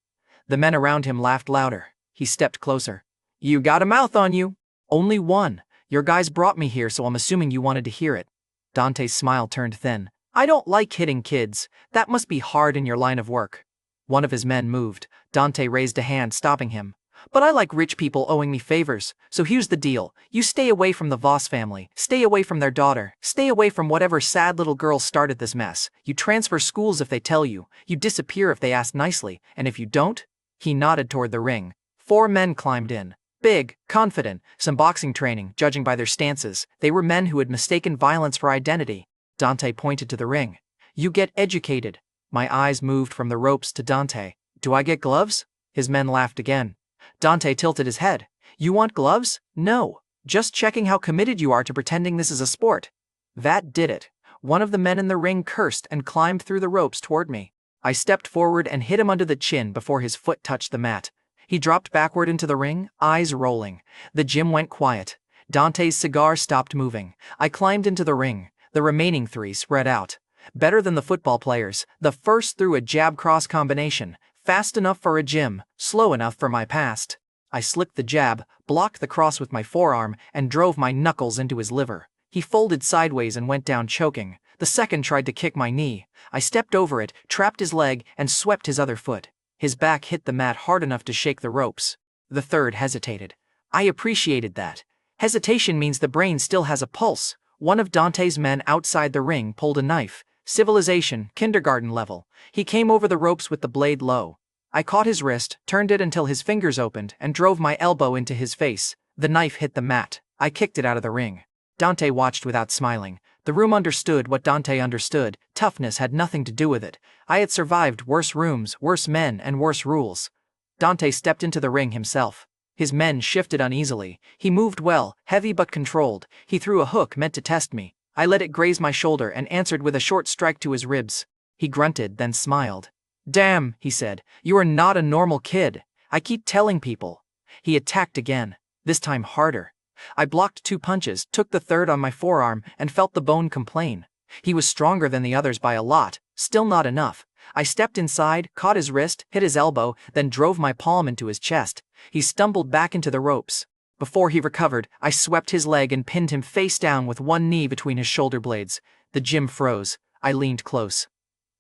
The men around him laughed louder. He stepped closer. You got a mouth on you. Only one. Your guys brought me here, so I'm assuming you wanted to hear it. Dante's smile turned thin. I don't like hitting kids. That must be hard in your line of work. One of his men moved. Dante raised a hand, stopping him. But I like rich people owing me favors, so here's the deal. You stay away from the Voss family, stay away from their daughter, stay away from whatever sad little girl started this mess. You transfer schools if they tell you, you disappear if they ask nicely, and if you don't? He nodded toward the ring. 4 men climbed in. Big, confident, some boxing training, judging by their stances. They were men who had mistaken violence for identity. Dante pointed to the ring. You get educated. My eyes moved from the ropes to Dante. Do I get gloves? His men laughed again. Dante tilted his head. You want gloves? No. Just checking how committed you are to pretending this is a sport. That did it. One of the men in the ring cursed and climbed through the ropes toward me. I stepped forward and hit him under the chin before his foot touched the mat. He dropped backward into the ring, eyes rolling. The gym went quiet. Dante's cigar stopped moving. I climbed into the ring. The remaining 3 spread out. Better than the football players. The first threw a jab-cross combination. Fast enough for a gym, slow enough for my past. I slipped the jab, blocked the cross with my forearm, and drove my knuckles into his liver. He folded sideways and went down choking. The second tried to kick my knee. I stepped over it, trapped his leg, and swept his other foot. His back hit the mat hard enough to shake the ropes. The third hesitated. I appreciated that. Hesitation means the brain still has a pulse. One of Dante's men outside the ring pulled a knife. Civilization, kindergarten level. He came over the ropes with the blade low. I caught his wrist, turned it until his fingers opened, and drove my elbow into his face. The knife hit the mat. I kicked it out of the ring. Dante watched without smiling. The room understood what Dante understood. Toughness had nothing to do with it. I had survived worse rooms, worse men, and worse rules. Dante stepped into the ring himself. His men shifted uneasily. He moved well, heavy but controlled. He threw a hook meant to test me. I let it graze my shoulder and answered with a short strike to his ribs. He grunted, then smiled. Damn, he said, you are not a normal kid. I keep telling people. He attacked again, this time harder. I blocked 2 punches, took the third on my forearm, and felt the bone complain. He was stronger than the others by a lot, still not enough. I stepped inside, caught his wrist, hit his elbow, then drove my palm into his chest. He stumbled back into the ropes. Before he recovered, I swept his leg and pinned him face down with one knee between his shoulder blades. The gym froze. I leaned close.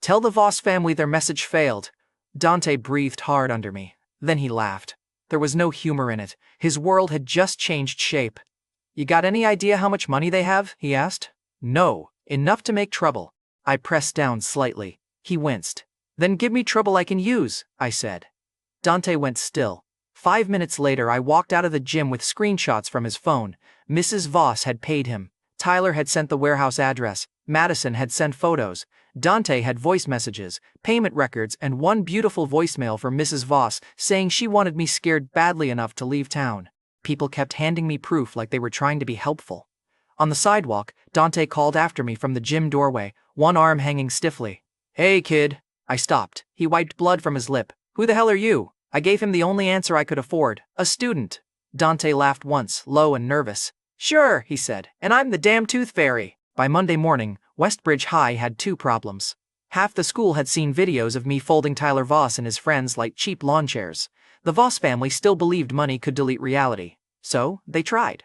Tell the Voss family their message failed. Dante breathed hard under me. Then he laughed. There was no humor in it. His world had just changed shape. You got any idea how much money they have? He asked. No, enough to make trouble. I pressed down slightly. He winced. Then give me trouble I can use, I said. Dante went still. 5 minutes later I walked out of the gym with screenshots from his phone. Mrs. Voss had paid him. Tyler had sent the warehouse address. Madison had sent photos. Dante had voice messages, payment records, and one beautiful voicemail from Mrs. Voss saying she wanted me scared badly enough to leave town. People kept handing me proof like they were trying to be helpful. On the sidewalk, Dante called after me from the gym doorway, one arm hanging stiffly. Hey, kid. I stopped. He wiped blood from his lip. Who the hell are you? I gave him the only answer I could afford. A student. Dante laughed once, low and nervous. Sure, he said, and I'm the damn tooth fairy. By Monday morning, Westbridge High had 2 problems. Half the school had seen videos of me folding Tyler Voss and his friends like cheap lawn chairs. The Voss family still believed money could delete reality. So, they tried.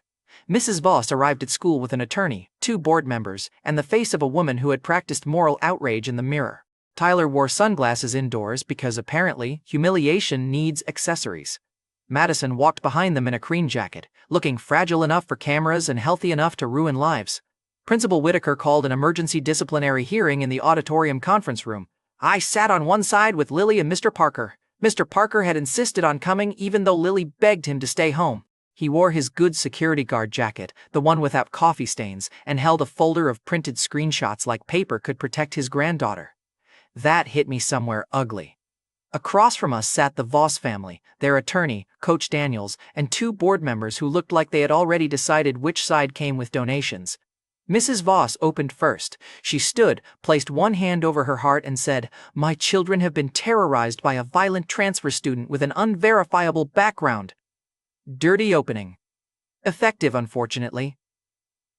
Mrs. Voss arrived at school with an attorney, 2 board members, and the face of a woman who had practiced moral outrage in the mirror. Tyler wore sunglasses indoors because apparently, humiliation needs accessories. Madison walked behind them in a cream jacket, looking fragile enough for cameras and healthy enough to ruin lives. Principal Whitaker called an emergency disciplinary hearing in the auditorium conference room. I sat on one side with Lily and Mr. Parker. Mr. Parker had insisted on coming even though Lily begged him to stay home. He wore his good security guard jacket, the one without coffee stains, and held a folder of printed screenshots like paper could protect his granddaughter. That hit me somewhere ugly. Across from us sat the Voss family, their attorney, Coach Daniels, and 2 board members who looked like they had already decided which side came with donations. Mrs. Voss opened first. She stood, placed one hand over her heart and said, My children have been terrorized by a violent transfer student with an unverifiable background. Dirty opening. Effective, unfortunately.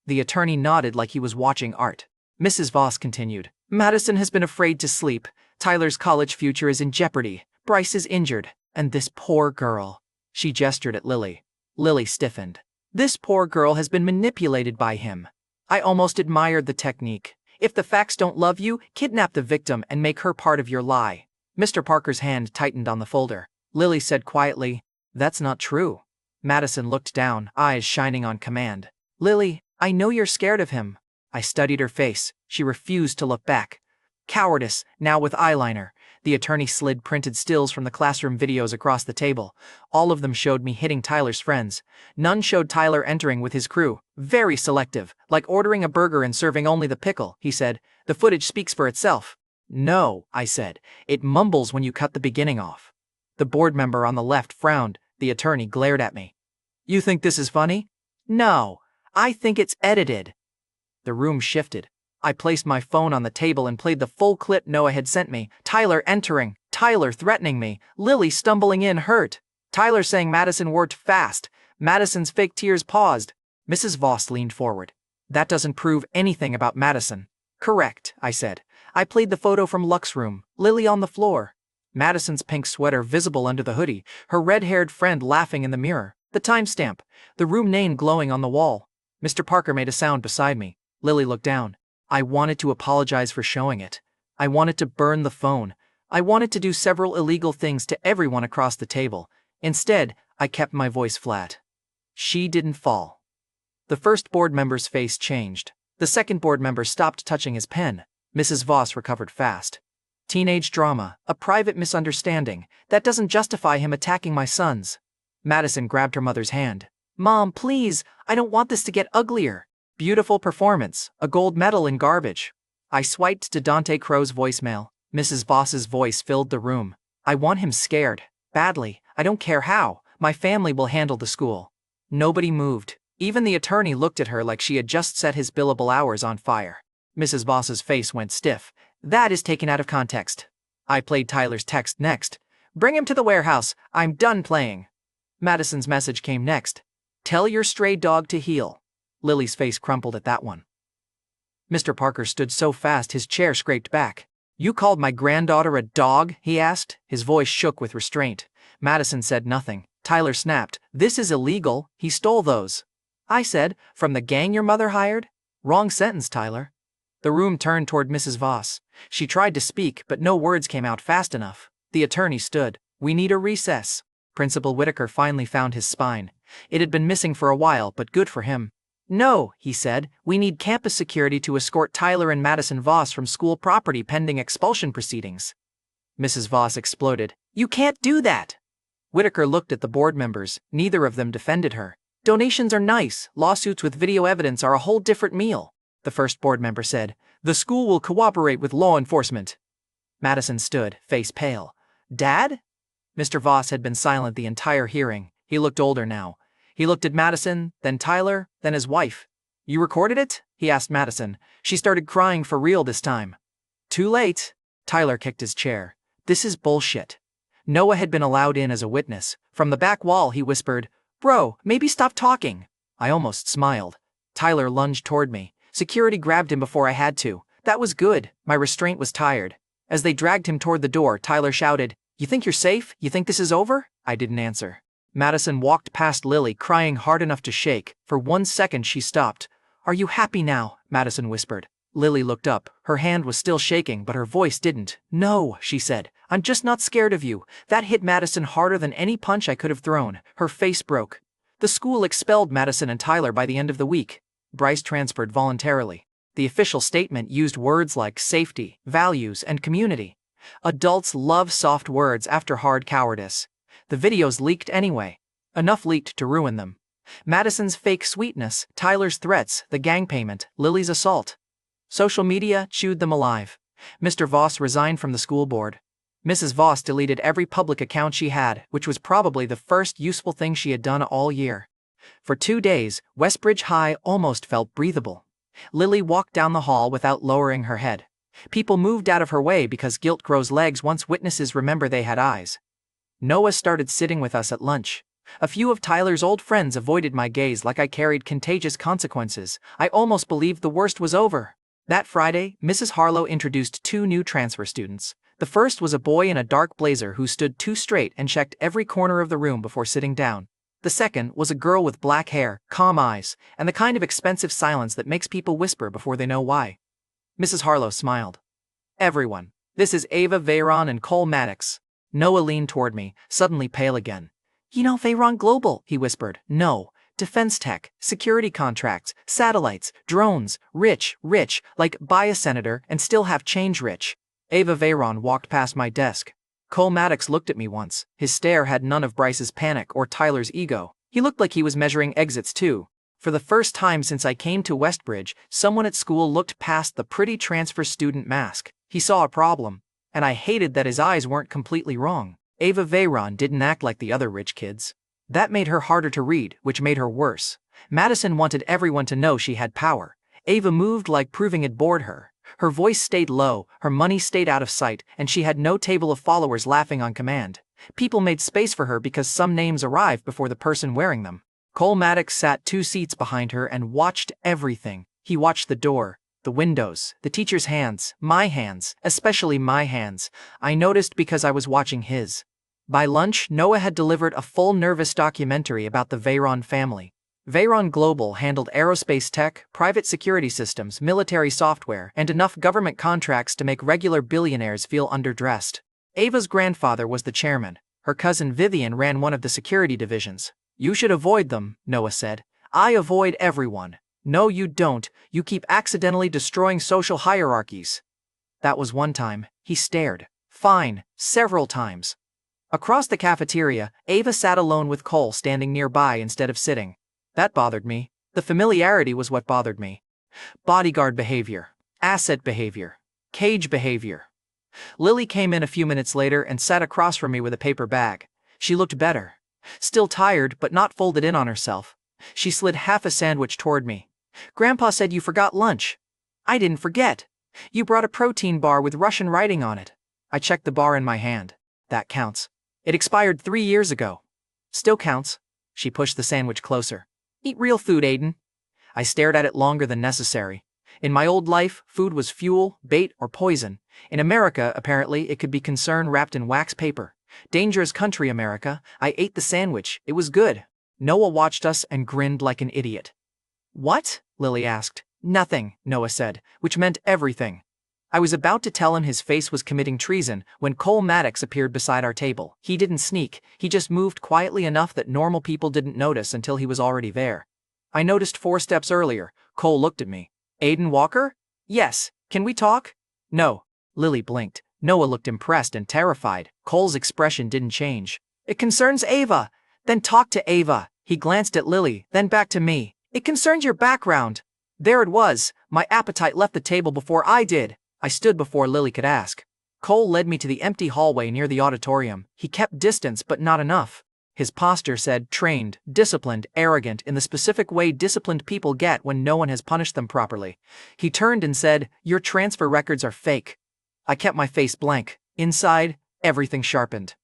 The attorney nodded like he was watching art. Mrs. Voss continued, Madison has been afraid to sleep. Tyler's college future is in jeopardy. Bryce is injured. And this poor girl. She gestured at Lily. Lily stiffened. This poor girl has been manipulated by him. I almost admired the technique. If the facts don't love you, kidnap the victim and make her part of your lie. Mr. Parker's hand tightened on the folder. Lily said quietly, "That's not true." Madison looked down, eyes shining on command. "Lily, I know you're scared of him." I studied her face. She refused to look back. Cowardice, now with eyeliner. The attorney slid printed stills from the classroom videos across the table. All of them showed me hitting Tyler's friends. None showed Tyler entering with his crew. Very selective, like ordering a burger and serving only the pickle, he said. The footage speaks for itself. No, I said. It mumbles when you cut the beginning off. The board member on the left frowned. The attorney glared at me. You think this is funny? No, I think it's edited. The room shifted. I placed my phone on the table and played the full clip Noah had sent me. Tyler entering, Tyler threatening me, Lily stumbling in hurt. Tyler saying Madison worked fast. Madison's fake tears paused. Mrs. Voss leaned forward. That doesn't prove anything about Madison. Correct, I said. I played the photo from Lux's room, Lily on the floor. Madison's pink sweater visible under the hoodie, her red-haired friend laughing in the mirror, the timestamp, the room name glowing on the wall. Mr. Parker made a sound beside me. Lily looked down. I wanted to apologize for showing it. I wanted to burn the phone. I wanted to do several illegal things to everyone across the table. Instead, I kept my voice flat. She didn't fall. The first board member's face changed. The second board member stopped touching his pen. Mrs. Voss recovered fast. Teenage drama, a private misunderstanding. That doesn't justify him attacking my sons. Madison grabbed her mother's hand. Mom, please, I don't want this to get uglier. Beautiful performance, a gold medal in garbage. I swiped to Dante Crow's voicemail. Mrs. Voss's voice filled the room. I want him scared. Badly. I don't care how. My family will handle the school. Nobody moved. Even the attorney looked at her like she had just set his billable hours on fire. Mrs. Voss's face went stiff. That is taken out of context. I played Tyler's text next. Bring him to the warehouse. I'm done playing. Madison's message came next. Tell your stray dog to heel. Lily's face crumpled at that one. Mr. Parker stood so fast his chair scraped back. You called my granddaughter a dog? He asked. His voice shook with restraint. Madison said nothing. Tyler snapped. This is illegal. He stole those. I said, from the gang your mother hired? Wrong sentence, Tyler. The room turned toward Mrs. Voss. She tried to speak, but no words came out fast enough. The attorney stood. We need a recess. Principal Whitaker finally found his spine. It had been missing for a while, but good for him. No, he said, we need campus security to escort Tyler and Madison Voss from school property pending expulsion proceedings. Mrs. Voss exploded. You can't do that. Whitaker looked at the board members. Neither of them defended her. Donations are nice. Lawsuits with video evidence are a whole different meal. The first board member said, the school will cooperate with law enforcement. Madison stood, face pale. Dad? Mr. Voss had been silent the entire hearing. He looked older now. He looked at Madison, then Tyler, then his wife. You recorded it? He asked Madison. She started crying for real this time. Too late. Tyler kicked his chair. This is bullshit. Noah had been allowed in as a witness. From the back wall he whispered, Bro, maybe stop talking. I almost smiled. Tyler lunged toward me. Security grabbed him before I had to. That was good. My restraint was tired. As they dragged him toward the door, Tyler shouted, You think you're safe? You think this is over? I didn't answer. Madison walked past Lily, crying hard enough to shake. For 1 second she stopped. Are you happy now? Madison whispered. Lily looked up. Her hand was still shaking, but her voice didn't. No, she said. I'm just not scared of you. That hit Madison harder than any punch I could have thrown. Her face broke. The school expelled Madison and Tyler by the end of the week. Bryce transferred voluntarily. The official statement used words like safety, values, and community. Adults love soft words after hard cowardice. The videos leaked anyway. Enough leaked to ruin them. Madison's fake sweetness, Tyler's threats, the gang payment, Lily's assault. Social media chewed them alive. Mr. Voss resigned from the school board. Mrs. Voss deleted every public account she had, which was probably the first useful thing she had done all year. For 2 days, Westbridge High almost felt breathable. Lily walked down the hall without lowering her head. People moved out of her way because guilt grows legs once witnesses remember they had eyes. Noah started sitting with us at lunch. A few of Tyler's old friends avoided my gaze like I carried contagious consequences. I almost believed the worst was over. That Friday, Mrs. Harlow introduced 2 new transfer students. The first was a boy in a dark blazer who stood too straight and checked every corner of the room before sitting down. The second was a girl with black hair, calm eyes, and the kind of expensive silence that makes people whisper before they know why. Mrs. Harlow smiled. Everyone. This is Ava Veyron and Cole Maddox. Noah leaned toward me, suddenly pale again. You know Veyron Global, he whispered. No. Defense tech, security contracts, satellites, drones, rich, like buy a senator and still have change rich. Ava Veyron walked past my desk. Cole Maddox looked at me once. His stare had none of Bryce's panic or Tyler's ego. He looked like he was measuring exits too. For the first time since I came to Westbridge, someone at school looked past the pretty transfer student mask. He saw a problem, and I hated that his eyes weren't completely wrong. Ava Veyron didn't act like the other rich kids. That made her harder to read, which made her worse. Madison wanted everyone to know she had power. Ava moved like proving it bored her. Her voice stayed low, her money stayed out of sight, and she had no table of followers laughing on command. People made space for her because some names arrived before the person wearing them. Cole Maddox sat 2 seats behind her and watched everything. He watched the door, the windows, the teacher's hands, my hands, especially my hands. I noticed because I was watching his. By lunch, Noah had delivered a full nervous documentary about the Veyron family. Veyron Global handled aerospace tech, private security systems, military software, and enough government contracts to make regular billionaires feel underdressed. Ava's grandfather was the chairman. Her cousin Vivian ran one of the security divisions. You should avoid them, Noah said. I avoid everyone. No, you don't. You keep accidentally destroying social hierarchies. That was one time. He stared. Fine. Several times. Across the cafeteria, Ava sat alone with Cole standing nearby instead of sitting. That bothered me. The familiarity was what bothered me. Bodyguard behavior. Asset behavior. Cage behavior. Lily came in a few minutes later and sat across from me with a paper bag. She looked better. Still tired, but not folded in on herself. She slid half a sandwich toward me. Grandpa said you forgot lunch. I didn't forget. You brought a protein bar with Russian writing on it. I checked the bar in my hand. That counts. It expired 3 years ago. Still counts. She pushed the sandwich closer. Eat real food, Aiden. I stared at it longer than necessary. In my old life, food was fuel, bait, or poison. In America, apparently, it could be concern wrapped in wax paper. Dangerous country, America. I ate the sandwich. It was good. Noah watched us and grinned like an idiot. What? Lily asked. Nothing, Noah said, which meant everything. I was about to tell him his face was committing treason when Cole Maddox appeared beside our table. He didn't sneak, he just moved quietly enough that normal people didn't notice until he was already there. I noticed 4 steps earlier. Cole looked at me. Aiden Walker? Yes. Can we talk? No. Lily blinked. Noah looked impressed and terrified. Cole's expression didn't change. It concerns Ava. Then talk to Ava. He glanced at Lily, then back to me. It concerns your background. There it was. My appetite left the table before I did. I stood before Lily could ask. Cole led me to the empty hallway near the auditorium. He kept distance but not enough. His posture said trained, disciplined, arrogant in the specific way disciplined people get when no one has punished them properly. He turned and said, your transfer records are fake. I kept my face blank. Inside, everything sharpened.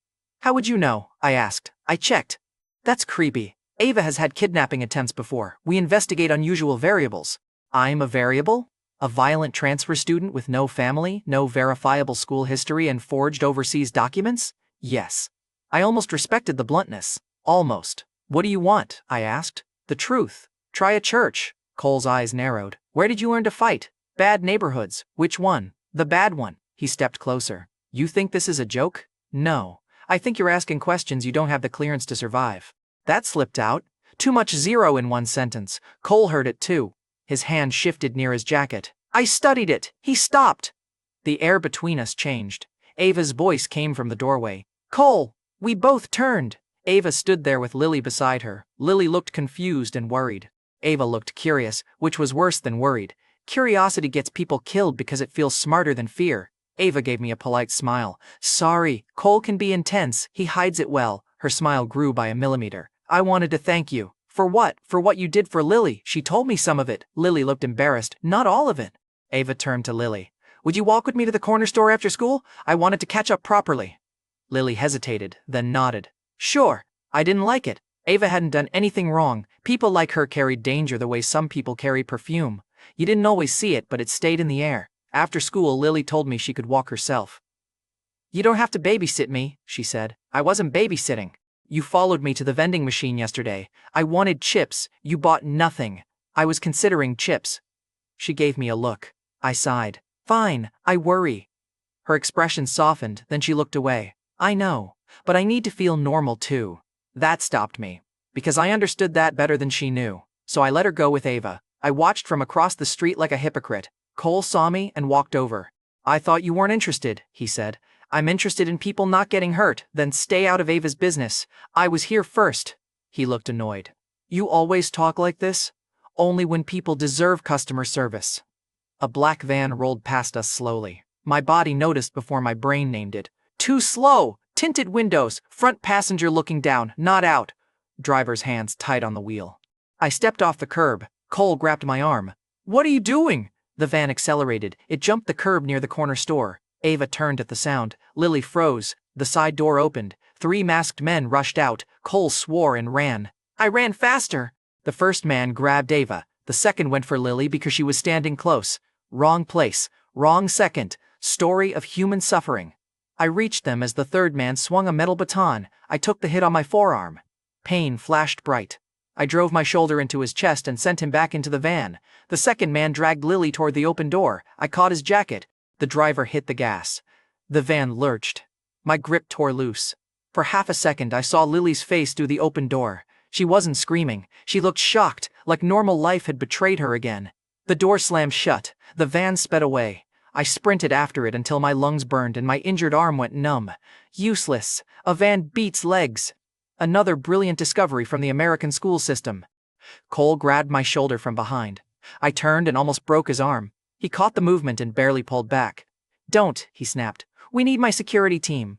How would you know? I asked. I checked. That's creepy. Ava has had kidnapping attempts before. We investigate unusual variables. I'm a variable? A violent transfer student with no family, no verifiable school history and forged overseas documents? Yes. I almost respected the bluntness. Almost. What do you want? I asked. The truth. Try a church. Cole's eyes narrowed. Where did you learn to fight? Bad neighborhoods. Which one? The bad one. He stepped closer. You think this is a joke? No. I think you're asking questions you don't have the clearance to survive. That slipped out. Too much zero in one sentence. Cole heard it too. His hand shifted near his jacket. I studied it. He stopped. The air between us changed. Ava's voice came from the doorway. Cole! We both turned. Ava stood there with Lily beside her. Lily looked confused and worried. Ava looked curious, which was worse than worried. Curiosity gets people killed because it feels smarter than fear. Ava gave me a polite smile. Sorry, Cole can be intense. He hides it well. Her smile grew by a millimeter. I wanted to thank you. For what? For what you did for Lily. She told me some of it. Lily looked embarrassed. Not all of it. Ava turned to Lily. Would you walk with me to the corner store after school? I wanted to catch up properly. Lily hesitated, then nodded. Sure. I didn't like it. Ava hadn't done anything wrong. People like her carried danger the way some people carry perfume. You didn't always see it, but it stayed in the air. After school, Lily told me she could walk herself. You don't have to babysit me, she said. I wasn't babysitting. You followed me to the vending machine yesterday. I wanted chips. You bought nothing. I was considering chips. She gave me a look. I sighed. Fine, I worry. Her expression softened, then she looked away. I know, but I need to feel normal too. That stopped me, because I understood that better than she knew. So I let her go with Ava. I watched from across the street like a hypocrite. Cole saw me and walked over. I thought you weren't interested, he said. I'm interested in people not getting hurt, then stay out of Ava's business. I was here first. He looked annoyed. You always talk like this? Only when people deserve customer service. A black van rolled past us slowly. My body noticed before my brain named it. Too slow! Tinted windows, front passenger looking down, not out. Driver's hands tight on the wheel. I stepped off the curb. Cole grabbed my arm. What are you doing? The van accelerated. It jumped the curb near the corner store. Ava turned at the sound. Lily froze. The side door opened. 3 masked men rushed out. Cole swore and ran. I ran faster. The first man grabbed Ava. The second went for Lily because she was standing close. Wrong place. Wrong second. Story of human suffering. I reached them as the third man swung a metal baton. I took the hit on my forearm. Pain flashed bright. I drove my shoulder into his chest and sent him back into the van. The second man dragged Lily toward the open door. I caught his jacket. The driver hit the gas. The van lurched. My grip tore loose. For half a second I saw Lily's face through the open door. She wasn't screaming. She looked shocked, like normal life had betrayed her again. The door slammed shut. The van sped away. I sprinted after it until my lungs burned and my injured arm went numb. Useless. A van beats legs. Another brilliant discovery from the American school system. Cole grabbed my shoulder from behind. I turned and almost broke his arm. He caught the movement and barely pulled back. Don't, he snapped. We need my security team.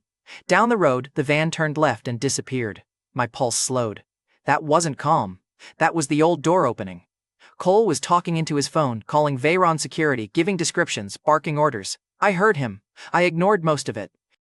Down the road, the van turned left and disappeared. My pulse slowed. That wasn't calm. That was the old door opening. Cole was talking into his phone, calling Veyron security, giving descriptions, barking orders. I heard him. I ignored most of it.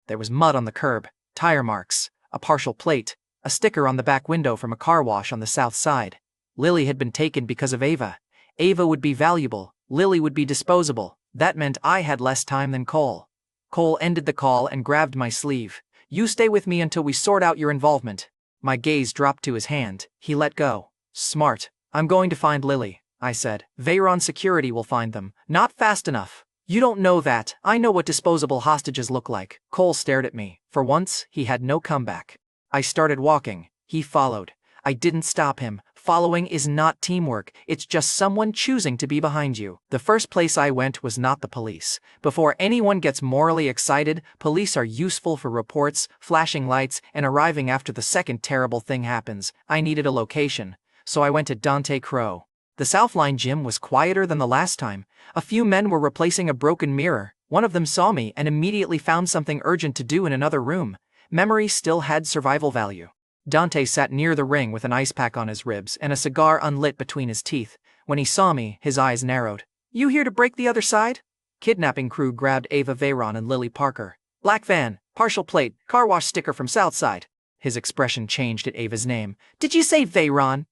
There was mud on the curb, tire marks, a partial plate, a sticker on the back window from a car wash on the south side. Lily had been taken because of Ava. Ava would be valuable. Lily would be disposable. That meant I had less time than Cole. Cole ended the call and grabbed my sleeve. You stay with me until we sort out your involvement. My gaze dropped to his hand. He let go. Smart. I'm going to find Lily, I said. Veyron security will find them. Not fast enough. You don't know that. I know what disposable hostages look like. Cole stared at me. For once, he had no comeback. I started walking. He followed. I didn't stop him. Following is not teamwork. It's just someone choosing to be behind you. The first place I went was not the police. Before anyone gets morally excited, police are useful for reports, flashing lights, and arriving after the second terrible thing happens. I needed a location. So I went to Dante Crow. The Southline gym was quieter than the last time. A few men were replacing a broken mirror. One of them saw me and immediately found something urgent to do in another room. Memory still had survival value. Dante sat near the ring with an ice pack on his ribs and a cigar unlit between his teeth. When he saw me, his eyes narrowed. You here to break the other side? Kidnapping crew grabbed Ava Veyron and Lily Parker. Black van, partial plate, car wash sticker from Southside. His expression changed at Ava's name. Did you say Veyron?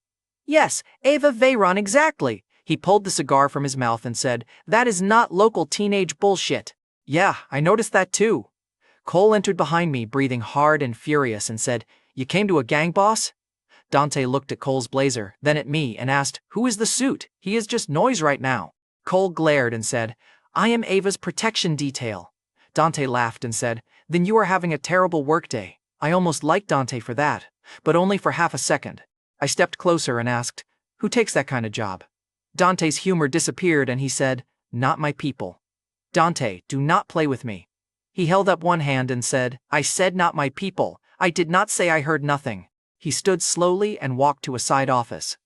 Yes, Ava Veyron exactly. He pulled the cigar from his mouth and said, that is not local teenage bullshit. Yeah, I noticed that too. Cole entered behind me, breathing hard and furious, and said, You came to a gang boss? Dante looked at Cole's blazer, then at me, and asked, Who is the suit? He is just noise right now. Cole glared and said, I am Ava's protection detail. Dante laughed and said, Then you are having a terrible workday. I almost liked Dante for that, but only for half a second. I stepped closer and asked, Who takes that kind of job? Dante's humor disappeared and he said, Not my people. Dante, do not play with me. He held up one hand and said, I said not my people. I did not say I heard nothing. He stood slowly and walked to a side office.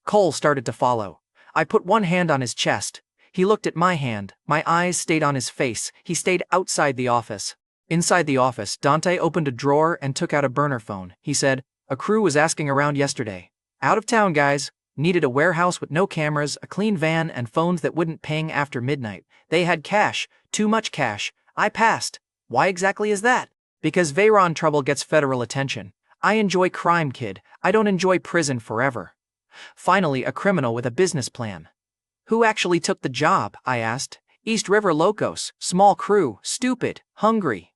Cole started to follow. I put one hand on his chest. He looked at my hand. My eyes stayed on his face. He stayed outside the office. Inside the office, Dante opened a drawer and took out a burner phone. He said, A crew was asking around yesterday. Out of town guys. Needed a warehouse with no cameras, a clean van, and phones that wouldn't ping after midnight. They had cash. Too much cash. I passed. Why exactly is that? Because Veyron trouble gets federal attention. I enjoy crime, kid. I don't enjoy prison forever. Finally, a criminal with a business plan. Who actually took the job? I asked. East River Locos, small crew, stupid, hungry.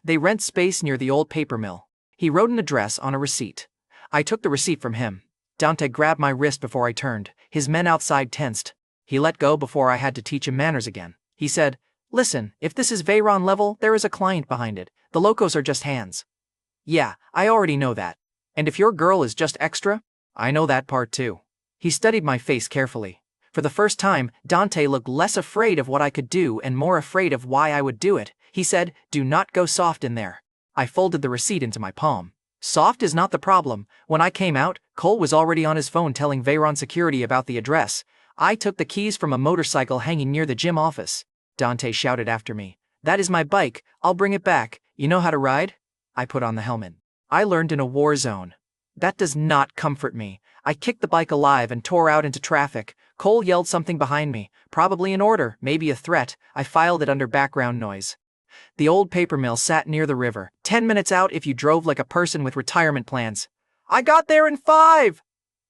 They rent space near the old paper mill. He wrote an address on a receipt. I took the receipt from him. Dante grabbed my wrist before I turned. His men outside tensed. He let go before I had to teach him manners again. He said, "Listen, if this is Veyron level, there is a client behind it. The locos are just hands." "Yeah, I already know that. And if your girl is just extra?" "I know that part too." He studied my face carefully. For the first time, Dante looked less afraid of what I could do and more afraid of why I would do it. He said, "Do not go soft in there." I folded the receipt into my palm. Soft is not the problem. When I came out, Cole was already on his phone telling Veyron security about the address. I took the keys from a motorcycle hanging near the gym office. Dante shouted after me, "That is my bike, I'll bring it back. You know how to ride?" I put on the helmet. I learned in a war zone. That does not comfort me. I kicked the bike alive and tore out into traffic. Cole yelled something behind me, probably an order, maybe a threat. I filed it under background noise. The old paper mill sat near the river, 10 minutes out if you drove like a person with retirement plans. I got there in 5!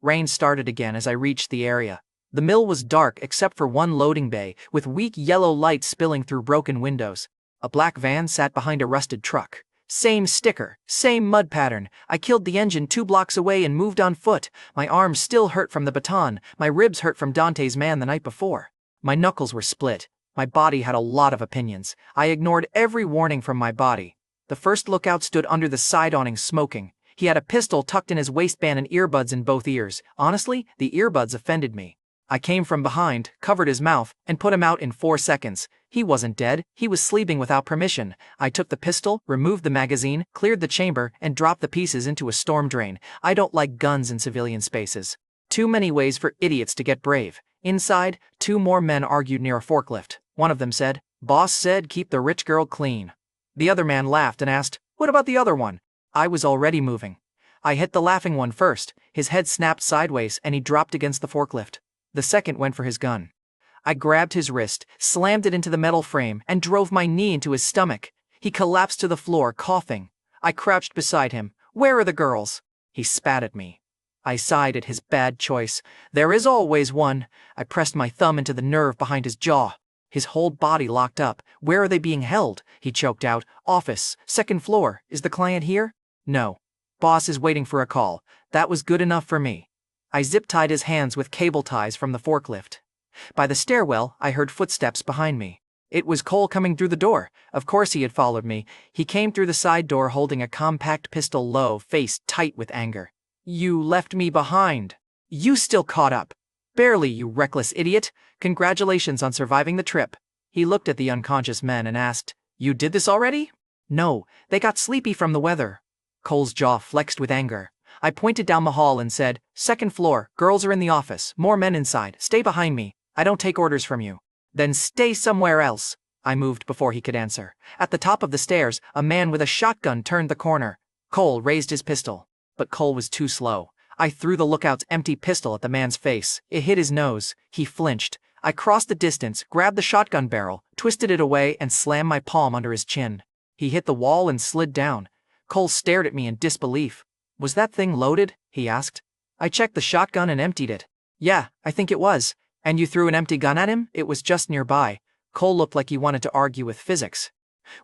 Rain started again as I reached the area. The mill was dark except for one loading bay, with weak yellow light spilling through broken windows. A black van sat behind a rusted truck. Same sticker, same mud pattern. I killed the engine 2 blocks away and moved on foot. My arms still hurt from the baton. My ribs hurt from Dante's man the night before. My knuckles were split. My body had a lot of opinions. I ignored every warning from my body. The first lookout stood under the side awning smoking. He had a pistol tucked in his waistband and earbuds in both ears. Honestly, the earbuds offended me. I came from behind, covered his mouth, and put him out in 4 seconds. He wasn't dead, he was sleeping without permission. I took the pistol, removed the magazine, cleared the chamber, and dropped the pieces into a storm drain. I don't like guns in civilian spaces. Too many ways for idiots to get brave. Inside, 2 more men argued near a forklift. One of them said, "Boss said keep the rich girl clean." The other man laughed and asked, "What about the other one?" I was already moving. I hit the laughing one first. His head snapped sideways and he dropped against the forklift. The second went for his gun. I grabbed his wrist, slammed it into the metal frame, and drove my knee into his stomach. He collapsed to the floor, coughing. I crouched beside him. "Where are the girls?" He spat at me. I sighed at his bad choice. "There is always one." I pressed my thumb into the nerve behind his jaw. His whole body locked up. "Where are they being held?" He choked out. "Office, 2nd floor. Is the client here?" "No. Boss is waiting for a call." That was good enough for me. I zip-tied his hands with cable ties from the forklift. By the stairwell, I heard footsteps behind me. It was Cole coming through the door. Of course he had followed me. He came through the side door holding a compact pistol low, face tight with anger. "You left me behind. You still caught up." "Barely, you reckless idiot. Congratulations on surviving the trip." He looked at the unconscious men and asked, "You did this already?" "No, they got sleepy from the weather." Cole's jaw flexed with anger. I pointed down the hall and said, "2nd floor, girls are in the office, more men inside, stay behind me. I don't take orders from you." "Then stay somewhere else." I moved before he could answer. At the top of the stairs, a man with a shotgun turned the corner. Cole raised his pistol. But Cole was too slow. I threw the lookout's empty pistol at the man's face. It hit his nose. He flinched. I crossed the distance, grabbed the shotgun barrel, twisted it away, and slammed my palm under his chin. He hit the wall and slid down. Cole stared at me in disbelief. "Was that thing loaded?" he asked. I checked the shotgun and emptied it. "Yeah, I think it was." "And you threw an empty gun at him?" "It was just nearby." Cole looked like he wanted to argue with physics.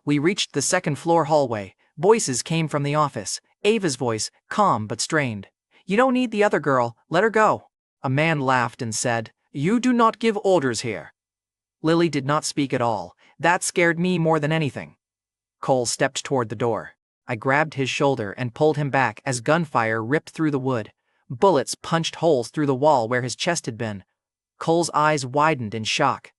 We reached the 2nd floor hallway. Voices came from the office. Ava's voice, calm but strained. "You don't need the other girl, let her go." A man laughed and said, "You do not give orders here." Lily did not speak at all. That scared me more than anything. Cole stepped toward the door. I grabbed his shoulder and pulled him back as gunfire ripped through the wood. Bullets punched holes through the wall where his chest had been. Cole's eyes widened in shock.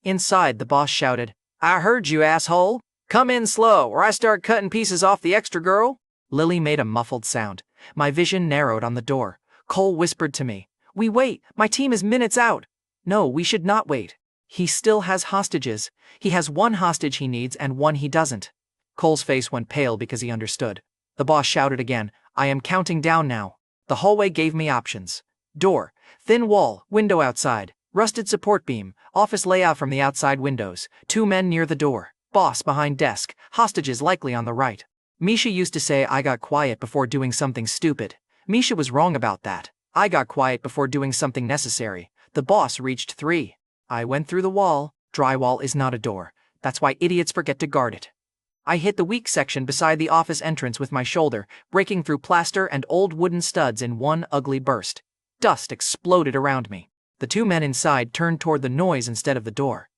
Inside, the boss shouted, "I heard you, asshole! Come in slow, or I start cutting pieces off the extra girl." Lily made a muffled sound. My vision narrowed on the door. Cole whispered to me, "We wait, my team is minutes out." "No, we should not wait. He still has hostages. He has one hostage he needs and one he doesn't." Cole's face went pale because he understood. The boss shouted again, "I am counting down now." The hallway gave me options. Door, thin wall, window outside, rusted support beam, office layout from the outside windows, 2 men near the door, boss behind desk, hostages likely on the right. Misha used to say I got quiet before doing something stupid. Misha was wrong about that. I got quiet before doing something necessary. The boss reached 3. I went through the wall. Drywall is not a door. That's why idiots forget to guard it. I hit the weak section beside the office entrance with my shoulder, breaking through plaster and old wooden studs in one ugly burst. Dust exploded around me. The two men inside turned toward the noise instead of the door.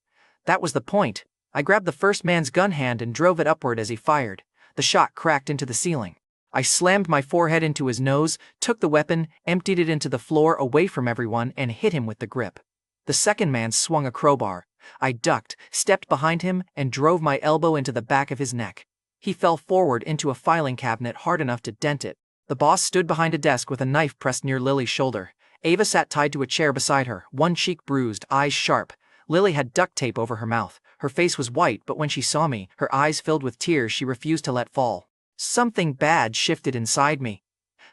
That was the point. I grabbed the first man's gun hand and drove it upward as he fired. The shot cracked into the ceiling. I slammed my forehead into his nose, took the weapon, emptied it into the floor away from everyone, and hit him with the grip. The second man swung a crowbar. I ducked, stepped behind him, and drove my elbow into the back of his neck. He fell forward into a filing cabinet hard enough to dent it. The boss stood behind a desk with a knife pressed near Lily's shoulder. Ava sat tied to a chair beside her, one cheek bruised, eyes sharp. Lily had duct tape over her mouth. Her face was white, but when she saw me, her eyes filled with tears she refused to let fall. Something bad shifted inside me.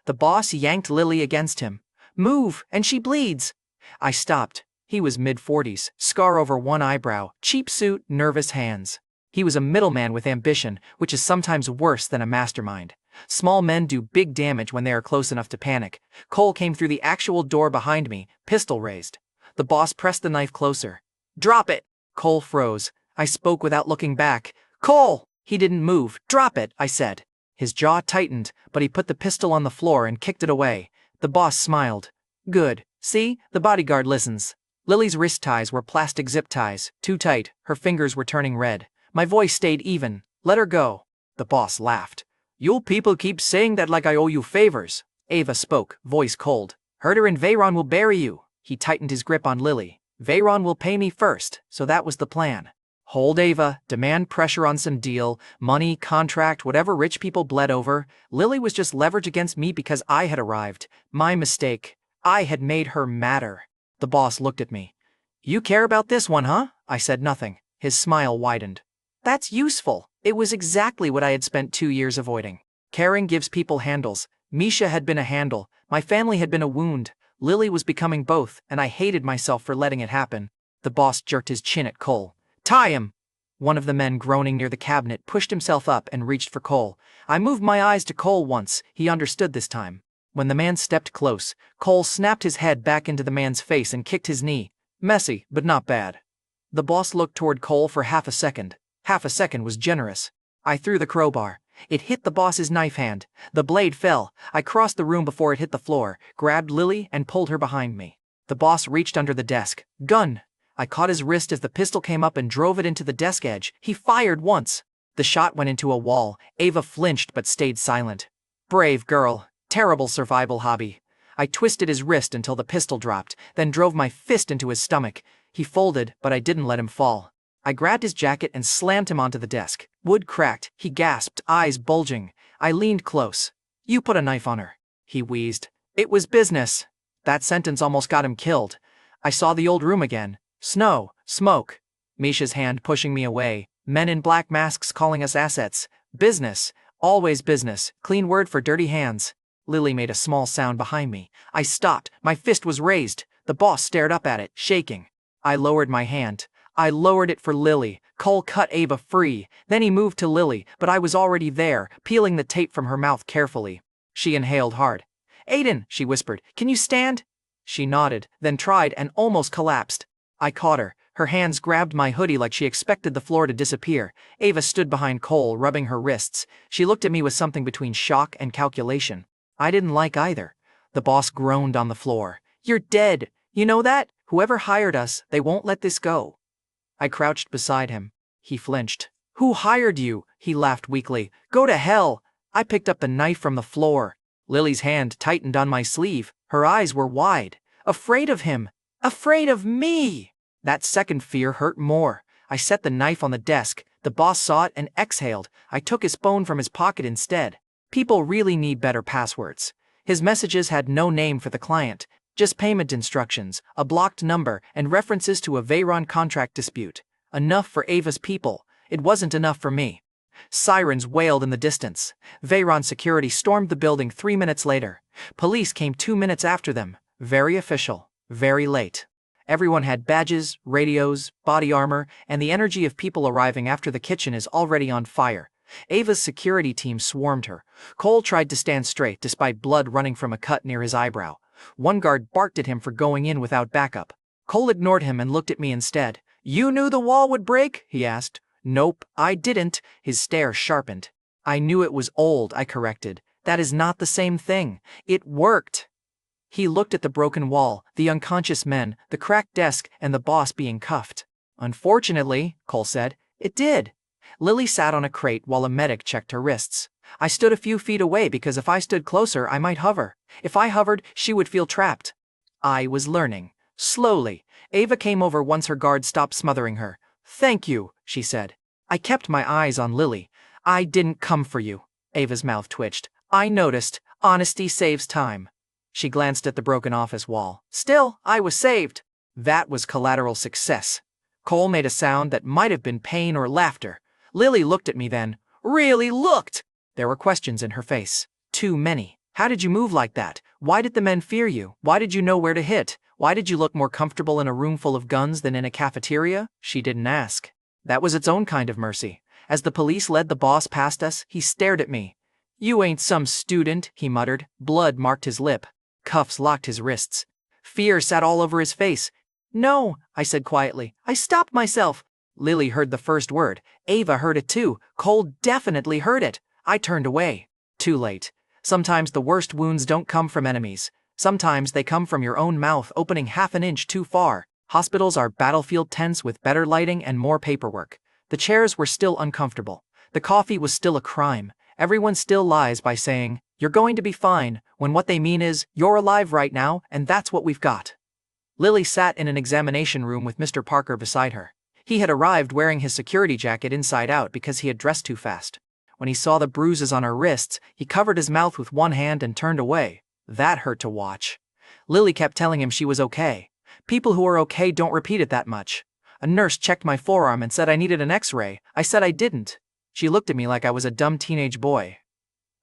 The boss yanked Lily against him. "Move, and she bleeds." I stopped. He was mid-40s, scar over one eyebrow, cheap suit, nervous hands. He was a middleman with ambition, which is sometimes worse than a mastermind. Small men do big damage when they are close enough to panic. Cole came through the actual door behind me, pistol raised. The boss pressed the knife closer. "Drop it!" Cole froze. I spoke without looking back. "Cole!" He didn't move. "Drop it," I said. His jaw tightened, but he put the pistol on the floor and kicked it away. The boss smiled. "Good. See, the bodyguard listens." Lily's wrist ties were plastic zip ties, too tight. Her fingers were turning red. My voice stayed even. "Let her go." The boss laughed. "You people keep saying that like I owe you favors." Ava spoke, voice cold. "Heard her and Veyron will bury you." He tightened his grip on Lily. "Veyron will pay me first, so that was the plan. Hold Ava, demand pressure on some deal, money, contract, whatever rich people bled over. Lily was just leverage against me because I had arrived. My mistake. I had made her matter." The boss looked at me. "You care about this one, huh?" I said nothing. His smile widened. "That's useful." It was exactly what I had spent 2 years avoiding. Caring gives people handles. Misha had been a handle. My family had been a wound. Lily was becoming both, and I hated myself for letting it happen. The boss jerked his chin at Cole. "Tie him!" One of the men groaning near the cabinet pushed himself up and reached for Cole. I moved my eyes to Cole once. He understood this time. When the man stepped close, Cole snapped his head back into the man's face and kicked his knee. Messy, but not bad. The boss looked toward Cole for half a second. Half a second was generous. I threw the crowbar. It hit the boss's knife hand. The blade fell. I crossed the room before it hit the floor, grabbed Lily, and pulled her behind me. The boss reached under the desk. "Gun!" I caught his wrist as the pistol came up and drove it into the desk edge. He fired once. The shot went into a wall. Ava flinched but stayed silent. Brave girl. Terrible survival hobby. I twisted his wrist until the pistol dropped, then drove my fist into his stomach. He folded, but I didn't let him fall. I grabbed his jacket and slammed him onto the desk. Wood cracked. He gasped, eyes bulging. I leaned close. "You put a knife on her." He wheezed. "It was business." That sentence almost got him killed. I saw the old room again. Snow, smoke. Misha's hand pushing me away. Men in black masks calling us assets. Business. Always business. Clean word for dirty hands. Lily made a small sound behind me. I stopped. My fist was raised. The boss stared up at it, shaking. I lowered my hand. I lowered it for Lily. Cole cut Ava free. Then he moved to Lily, but I was already there, peeling the tape from her mouth carefully. She inhaled hard. "Aiden," she whispered, "can you stand?" She nodded, then tried and almost collapsed. I caught her. Her hands grabbed my hoodie like she expected the floor to disappear. Ava stood behind Cole, rubbing her wrists. She looked at me with something between shock and calculation. I didn't like either. The boss groaned on the floor. "You're dead. You know that? Whoever hired us, they won't let this go." I crouched beside him. He flinched. "Who hired you?" He laughed weakly. "Go to hell." I picked up the knife from the floor. Lily's hand tightened on my sleeve. Her eyes were wide. Afraid of him. Afraid of me. That second fear hurt more. I set the knife on the desk. The boss saw it and exhaled. I took his phone from his pocket instead. People really need better passwords. His messages had no name for the client, just payment instructions, a blocked number, and references to a Veyron contract dispute. Enough for Ava's people. It wasn't enough for me. Sirens wailed in the distance. Veyron security stormed the building 3 minutes later. Police came 2 minutes after them. Very official. Very late. Everyone had badges, radios, body armor, and the energy of people arriving after the kitchen is already on fire. Ava's security team swarmed her. Cole tried to stand straight despite blood running from a cut near his eyebrow. One guard barked at him for going in without backup. Cole ignored him and looked at me instead. "You knew the wall would break?" he asked. Nope, I didn't. His stare sharpened. I knew it was old, I corrected. That is not the same thing. It worked. He looked at the broken wall, the unconscious men, the cracked desk, and the boss being cuffed. Unfortunately, Cole said, it did. Lily sat on a crate while a medic checked her wrists. I stood a few feet away because if I stood closer, I might hover. If I hovered, she would feel trapped. I was learning. Slowly, Ava came over once her guard stopped smothering her. Thank you, she said. I kept my eyes on Lily. I didn't come for you. Ava's mouth twitched. I noticed. Honesty saves time. She glanced at the broken office wall. Still, I was saved. That was collateral success. Cole made a sound that might have been pain or laughter. Lily looked at me then. Really looked! There were questions in her face. Too many. How did you move like that? Why did the men fear you? Why did you know where to hit? Why did you look more comfortable in a room full of guns than in a cafeteria? She didn't ask. That was its own kind of mercy. As the police led the boss past us, he stared at me. You ain't some student, he muttered. Blood marked his lip. Cuffs locked his wrists. Fear sat all over his face. No, I said quietly. I stopped myself. Lily heard the first word. Ava heard it too. Cole definitely heard it. I turned away. Too late. Sometimes the worst wounds don't come from enemies. Sometimes they come from your own mouth opening half an inch too far. Hospitals are battlefield tents with better lighting and more paperwork. The chairs were still uncomfortable. The coffee was still a crime. Everyone still lies by saying, you're going to be fine, when what they mean is, you're alive right now, and that's what we've got. Lily sat in an examination room with Mr. Parker beside her. He had arrived wearing his security jacket inside out because he had dressed too fast. When he saw the bruises on her wrists, he covered his mouth with one hand and turned away. That hurt to watch. Lily kept telling him she was okay. People who are okay don't repeat it that much. A nurse checked my forearm and said I needed an X-ray. I said I didn't. She looked at me like I was a dumb teenage boy.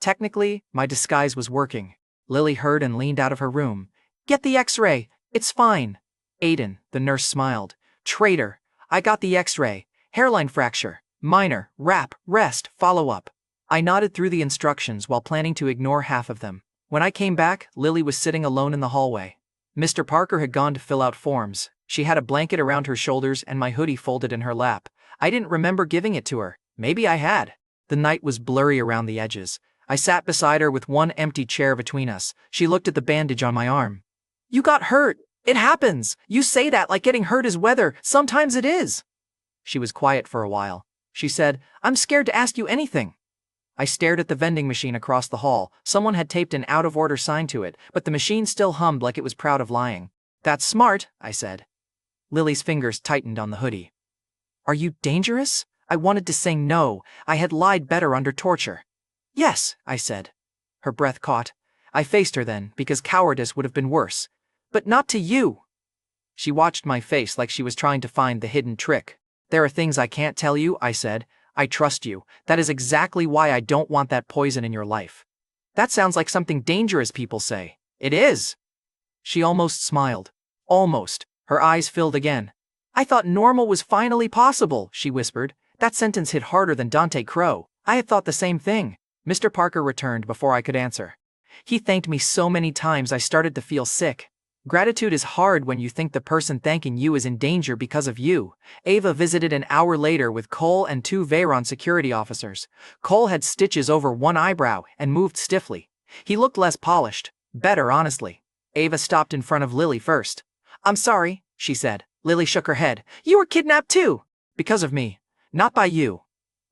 Technically, my disguise was working. Lily heard and leaned out of her room. Get the X-ray. It's fine. Aiden, the nurse smiled. Traitor. I got the X-ray. Hairline fracture. Minor. Wrap. Rest. Follow up. I nodded through the instructions while planning to ignore half of them. When I came back, Lily was sitting alone in the hallway. Mr. Parker had gone to fill out forms. She had a blanket around her shoulders and my hoodie folded in her lap. I didn't remember giving it to her. Maybe I had. The night was blurry around the edges. I sat beside her with one empty chair between us. She looked at the bandage on my arm. You got hurt. It happens. You say that like getting hurt is weather. Sometimes it is. She was quiet for a while. She said, I'm scared to ask you anything. I stared at the vending machine across the hall. Someone had taped an out-of-order sign to it, but the machine still hummed like it was proud of lying. That's smart, I said. Lily's fingers tightened on the hoodie. Are you dangerous? I wanted to say no. I had lied better under torture. Yes, I said. Her breath caught. I faced her then, because cowardice would have been worse. But not to you. She watched my face like she was trying to find the hidden trick. There are things I can't tell you, I said. I trust you. That is exactly why I don't want that poison in your life. That sounds like something dangerous people say. It is. She almost smiled. Almost. Her eyes filled again. I thought normal was finally possible, she whispered. That sentence hit harder than Dante Crow. I had thought the same thing. Mr. Parker returned before I could answer. He thanked me so many times I started to feel sick. Gratitude is hard when you think the person thanking you is in danger because of you. Ava visited an hour later with Cole and 2 Veyron security officers. Cole had stitches over one eyebrow and moved stiffly. He looked less polished. Better, honestly. Ava stopped in front of Lily first. I'm sorry, she said. Lily shook her head. You were kidnapped too. Because of me. Not by you.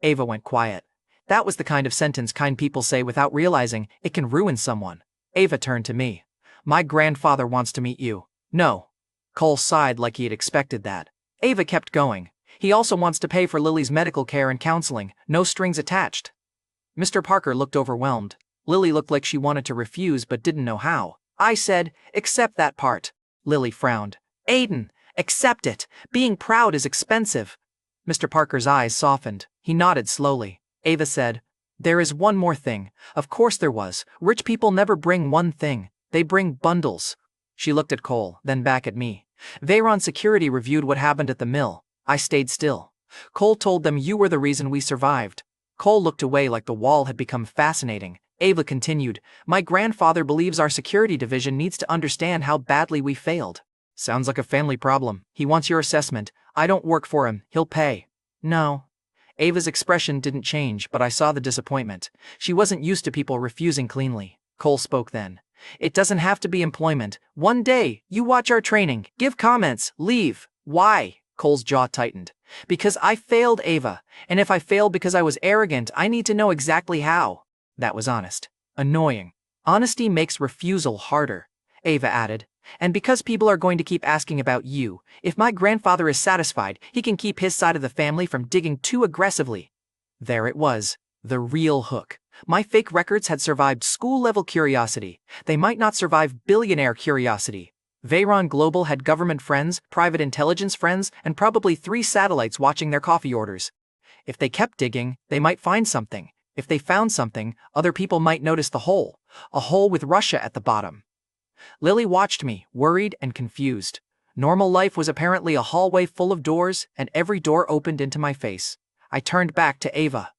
Ava went quiet. That was the kind of sentence kind people say without realizing it can ruin someone. Ava turned to me. My grandfather wants to meet you. No. Cole sighed like he had expected that. Ava kept going. He also wants to pay for Lily's medical care and counseling, no strings attached. Mr. Parker looked overwhelmed. Lily looked like she wanted to refuse but didn't know how. I said, accept that part. Lily frowned. Aiden, accept it. Being proud is expensive. Mr. Parker's eyes softened. He nodded slowly. Ava said, there is one more thing. Of course there was. Rich people never bring one thing. They bring bundles. She looked at Cole, then back at me. Veyron security reviewed what happened at the mill. I stayed still. Cole told them you were the reason we survived. Cole looked away like the wall had become fascinating. Ava continued, my grandfather believes our security division needs to understand how badly we failed. Sounds like a family problem. He wants your assessment. I don't work for him. He'll pay. No. Ava's expression didn't change, but I saw the disappointment. She wasn't used to people refusing cleanly. Cole spoke then. It doesn't have to be employment. One day, you watch our training, give comments, leave. Why? Cole's jaw tightened. Because I failed Ava, and if I failed because I was arrogant, I need to know exactly how. That was honest. Annoying. Honesty makes refusal harder, Ava added. And because people are going to keep asking about you, if my grandfather is satisfied, he can keep his side of the family from digging too aggressively. There it was, the real hook. My fake records had survived school-level curiosity. They might not survive billionaire curiosity. Veyron Global had government friends, private intelligence friends, and probably 3 satellites watching their coffee orders. If they kept digging, they might find something. If they found something, other people might notice the hole. A hole with Russia at the bottom. Lily watched me, worried and confused. Normal life was apparently a hallway full of doors, and every door opened into my face. I turned back to Ava.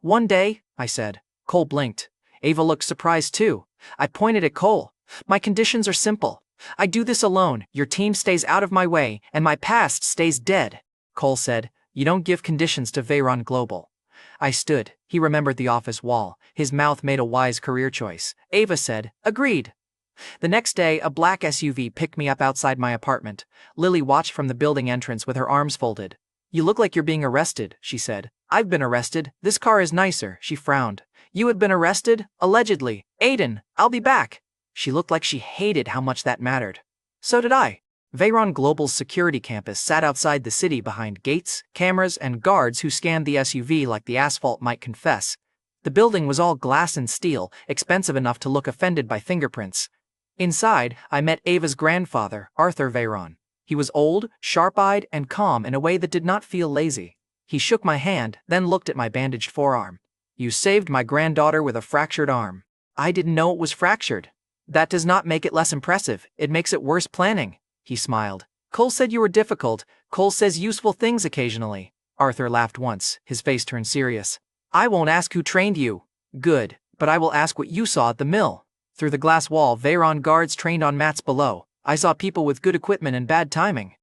One day, I said. Cole blinked. Ava looked surprised too. I pointed at Cole. My conditions are simple. I do this alone, your team stays out of my way, and my past stays dead. Cole said, you don't give conditions to Veyron Global. I stood. He remembered the office wall. His mouth made a wise career choice. Ava said, agreed. The next day, a black SUV picked me up outside my apartment. Lily watched from the building entrance with her arms folded. You look like you're being arrested, she said. I've been arrested. This car is nicer, she frowned. You had been arrested? Allegedly. Aiden, I'll be back. She looked like she hated how much that mattered. So did I. Veyron Global's security campus sat outside the city behind gates, cameras, and guards who scanned the SUV like the asphalt might confess. The building was all glass and steel, expensive enough to look offended by fingerprints. Inside, I met Ava's grandfather, Arthur Veyron. He was old, sharp-eyed, and calm in a way that did not feel lazy. He shook my hand, then looked at my bandaged forearm. You saved my granddaughter with a fractured arm. I didn't know it was fractured. That does not make it less impressive, it makes it worse planning. He smiled. Cole said you were difficult. Cole says useful things occasionally. Arthur laughed once, his face turned serious. I won't ask who trained you. Good, but I will ask what you saw at the mill. Through the glass wall, Veyron guards trained on mats below. I saw people with good equipment and bad timing.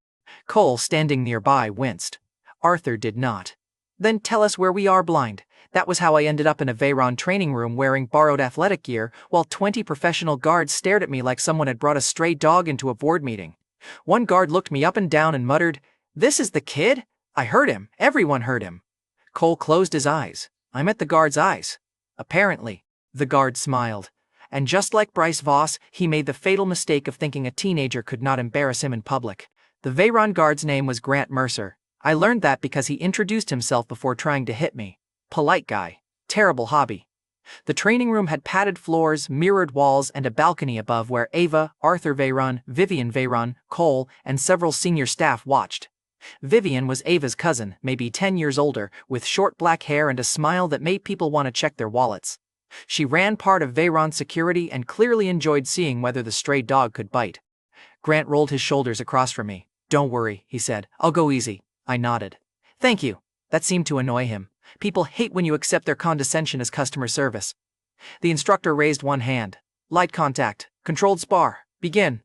Cole, standing nearby, winced. Arthur did not. Then tell us where we are blind. That was how I ended up in a Veyron training room wearing borrowed athletic gear, while 20 professional guards stared at me like someone had brought a stray dog into a board meeting. One guard looked me up and down and muttered, "This is the kid?" I heard him. Everyone heard him. Cole closed his eyes. I met the guard's eyes. Apparently. The guard smiled. And just like Bryce Voss, he made the fatal mistake of thinking a teenager could not embarrass him in public. The Veyron guard's name was Grant Mercer. I learned that because he introduced himself before trying to hit me. Polite guy. Terrible hobby. The training room had padded floors, mirrored walls, and a balcony above where Ava, Arthur Veyron, Vivian Veyron, Cole, and several senior staff watched. Vivian was Ava's cousin, maybe 10 years older, with short black hair and a smile that made people want to check their wallets. She ran part of Veyron's security and clearly enjoyed seeing whether the stray dog could bite. Grant rolled his shoulders across from me. Don't worry, he said. I'll go easy. I nodded. Thank you. That seemed to annoy him. People hate when you accept their condescension as customer service. The instructor raised one hand. Light contact. Controlled spar. Begin.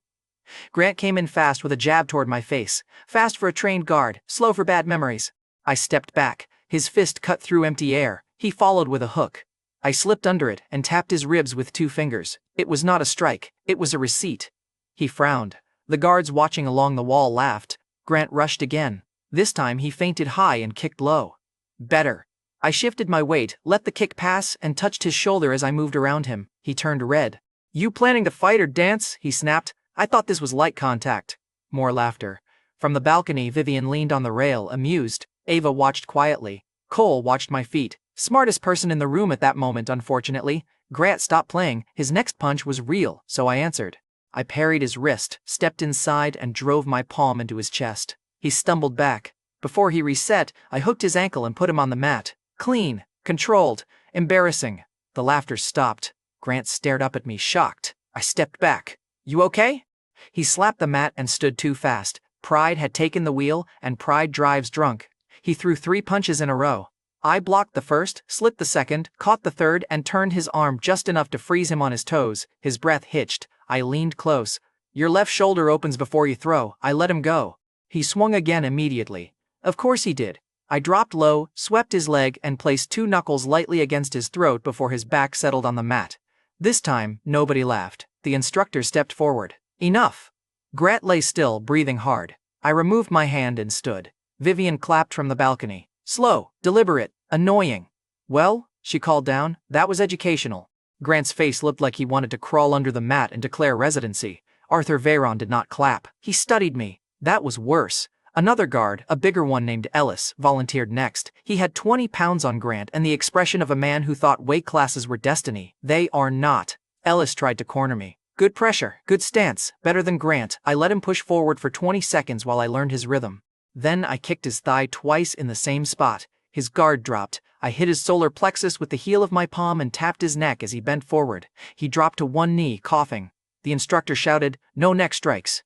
Grant came in fast with a jab toward my face. Fast for a trained guard, slow for bad memories. I stepped back. His fist cut through empty air. He followed with a hook. I slipped under it and tapped his ribs with 2 fingers. It was not a strike. It was a receipt. He frowned. The guards watching along the wall laughed. Grant rushed again. This time he feinted high and kicked low. Better. I shifted my weight, let the kick pass, and touched his shoulder as I moved around him. He turned red. You planning to fight or dance? He snapped. I thought this was light contact. More laughter. From the balcony, Vivian leaned on the rail, amused. Ava watched quietly. Cole watched my feet. Smartest person in the room at that moment, unfortunately. Grant stopped playing. His next punch was real, so I answered. I parried his wrist, stepped inside, and drove my palm into his chest. He stumbled back. Before he reset, I hooked his ankle and put him on the mat. Clean, controlled, embarrassing. The laughter stopped. Grant stared up at me, shocked. I stepped back. You okay? He slapped the mat and stood too fast. Pride had taken the wheel, and pride drives drunk. He threw 3 punches in a row. I blocked the first, slipped the second, caught the third, and turned his arm just enough to freeze him on his toes. His breath hitched. I leaned close. Your left shoulder opens before you throw. I let him go. He swung again immediately. Of course he did. I dropped low, swept his leg, and placed 2 knuckles lightly against his throat before his back settled on the mat. This time, nobody laughed. The instructor stepped forward. Enough. Grant lay still, breathing hard. I removed my hand and stood. Vivian clapped from the balcony. Slow, deliberate, annoying. Well, she called down, that was educational. Grant's face looked like he wanted to crawl under the mat and declare residency. Arthur Veyron did not clap. He studied me. That was worse. Another guard, a bigger one named Ellis, volunteered next. He had 20 pounds on Grant and the expression of a man who thought weight classes were destiny. They are not. Ellis tried to corner me. Good pressure, good stance, better than Grant. I let him push forward for 20 seconds while I learned his rhythm. Then I kicked his thigh twice in the same spot. His guard dropped. I hit his solar plexus with the heel of my palm and tapped his neck as he bent forward. He dropped to one knee, coughing. The instructor shouted, "No neck strikes."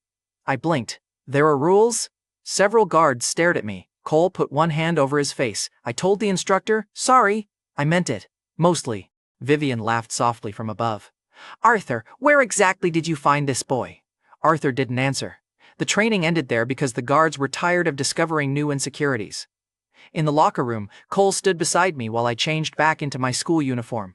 I blinked. There are rules? Several guards stared at me. Cole put one hand over his face. I told the instructor, "Sorry." I meant it. Mostly. Vivian laughed softly from above. "Arthur, where exactly did you find this boy?" Arthur didn't answer. The training ended there because the guards were tired of discovering new insecurities. In the locker room, Cole stood beside me while I changed back into my school uniform.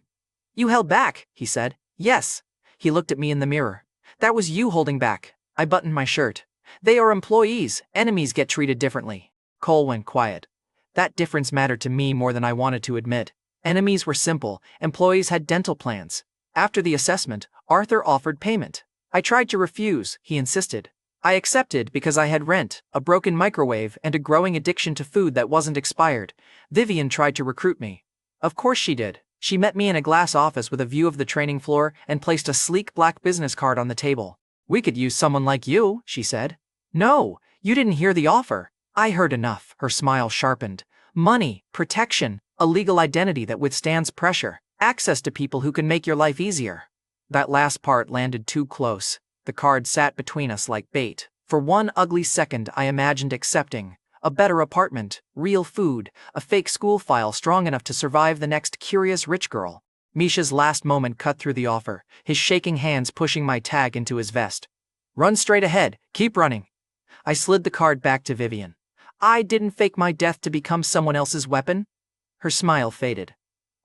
"You held back," he said. "Yes." He looked at me in the mirror. "That was you holding back." I buttoned my shirt. "They are employees. Enemies get treated differently." Cole went quiet. That difference mattered to me more than I wanted to admit. Enemies were simple. Employees had dental plans. After the assessment, Arthur offered payment. I tried to refuse. He insisted. I accepted because I had rent, a broken microwave, and a growing addiction to food that wasn't expired. Vivian tried to recruit me. Of course she did. She met me in a glass office with a view of the training floor and placed a sleek black business card on the table. "We could use someone like you," she said. "No, you didn't hear the offer." I heard enough. Her smile sharpened. Money, protection, a legal identity that withstands pressure, access to people who can make your life easier. That last part landed too close. The card sat between us like bait. For one ugly second I imagined accepting. A better apartment, real food, a fake school file strong enough to survive the next curious rich girl. Misha's last moment cut through the offer, his shaking hands pushing my tag into his vest. "Run straight ahead, keep running." I slid the card back to Vivian. "I didn't fake my death to become someone else's weapon." Her smile faded.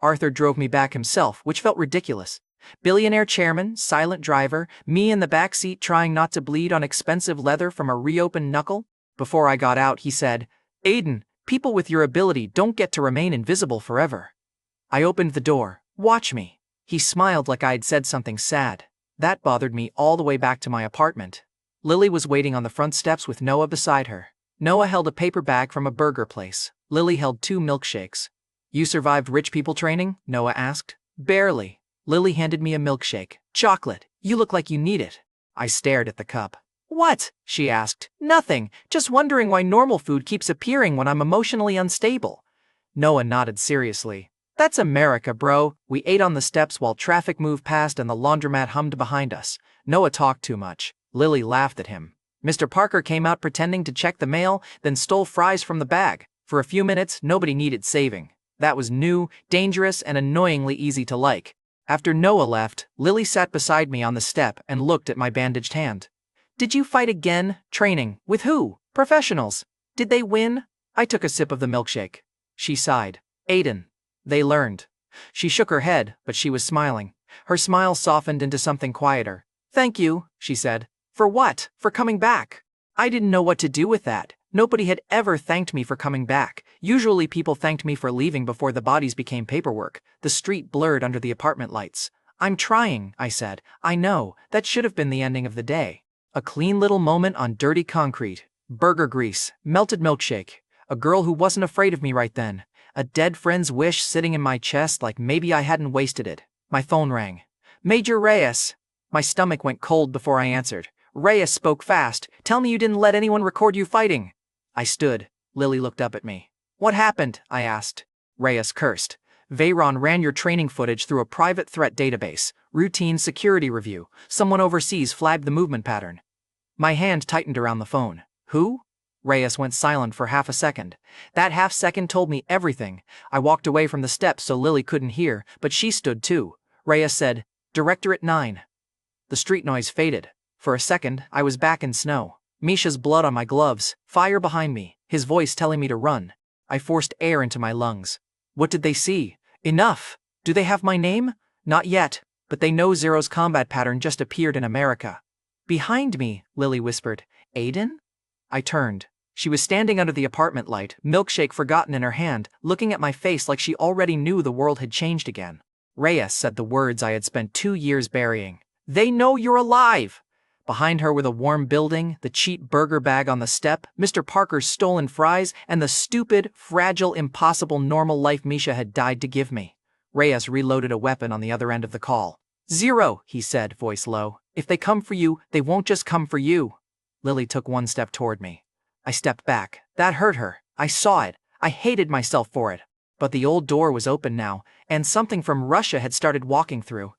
Arthur drove me back himself, which felt ridiculous. Billionaire chairman, silent driver, me in the back seat trying not to bleed on expensive leather from a reopened knuckle. Before I got out, he said, "Aiden, people with your ability don't get to remain invisible forever." I opened the door. "Watch me." He smiled like I'd said something sad. That bothered me all the way back to my apartment. Lily was waiting on the front steps with Noah beside her. Noah held a paper bag from a burger place. Lily held 2 milkshakes. "You survived rich people training?" Noah asked. "Barely." Lily handed me a milkshake. "Chocolate. You look like you need it." I stared at the cup. "What?" she asked. "Nothing. Just wondering why normal food keeps appearing when I'm emotionally unstable." Noah nodded seriously. "That's America, bro." We ate on the steps while traffic moved past and the laundromat hummed behind us. Noah talked too much. Lily laughed at him. Mr. Parker came out pretending to check the mail, then stole fries from the bag. For a few minutes, nobody needed saving. That was new, dangerous, and annoyingly easy to like. After Noah left, Lily sat beside me on the step and looked at my bandaged hand. "Did you fight again? Training? With who? Professionals? Did they win?" I took a sip of the milkshake. She sighed. "Aiden. They learned." She shook her head, but she was smiling. Her smile softened into something quieter. "Thank you," she said. "For what? For coming back." I didn't know what to do with that. Nobody had ever thanked me for coming back. Usually people thanked me for leaving before the bodies became paperwork. The street blurred under the apartment lights. "I'm trying," I said. "I know, that should have been the ending of the day." A clean little moment on dirty concrete. Burger grease, melted milkshake. A girl who wasn't afraid of me right then. A dead friend's wish sitting in my chest like maybe I hadn't wasted it. My phone rang. "Major Reyes." My stomach went cold before I answered. Reyes spoke fast. "Tell me you didn't let anyone record you fighting." I stood. Lily looked up at me. "What happened?" I asked. Reyes cursed. "Veyron ran your training footage through a private threat database. Routine security review. Someone overseas flagged the movement pattern." My hand tightened around the phone. "Who?" Reyes went silent for half a second. That half second told me everything. I walked away from the steps so Lily couldn't hear, but she stood too. Reyes said, "Directorate 9. The street noise faded. For a second, I was back in snow. Misha's blood on my gloves, fire behind me, his voice telling me to run. I forced air into my lungs. What did they see? Enough! Do they have my name? Not yet, but they know Zero's combat pattern just appeared in America. Behind me, Lily whispered. Aiden? I turned. She was standing under the apartment light, milkshake forgotten in her hand, looking at my face like she already knew the world had changed again. Reyes said the words I had spent 2 years burying. They know you're alive! Behind her were the warm building, the cheap burger bag on the step, Mr. Parker's stolen fries, and the stupid, fragile, impossible normal life Misha had died to give me. Reyes reloaded a weapon on the other end of the call. Zero, he said, voice low. If they come for you, they won't just come for you. Lily took 1 step toward me. I stepped back. That hurt her. I saw it. I hated myself for it. But the old door was open now, and something from Russia had started walking through.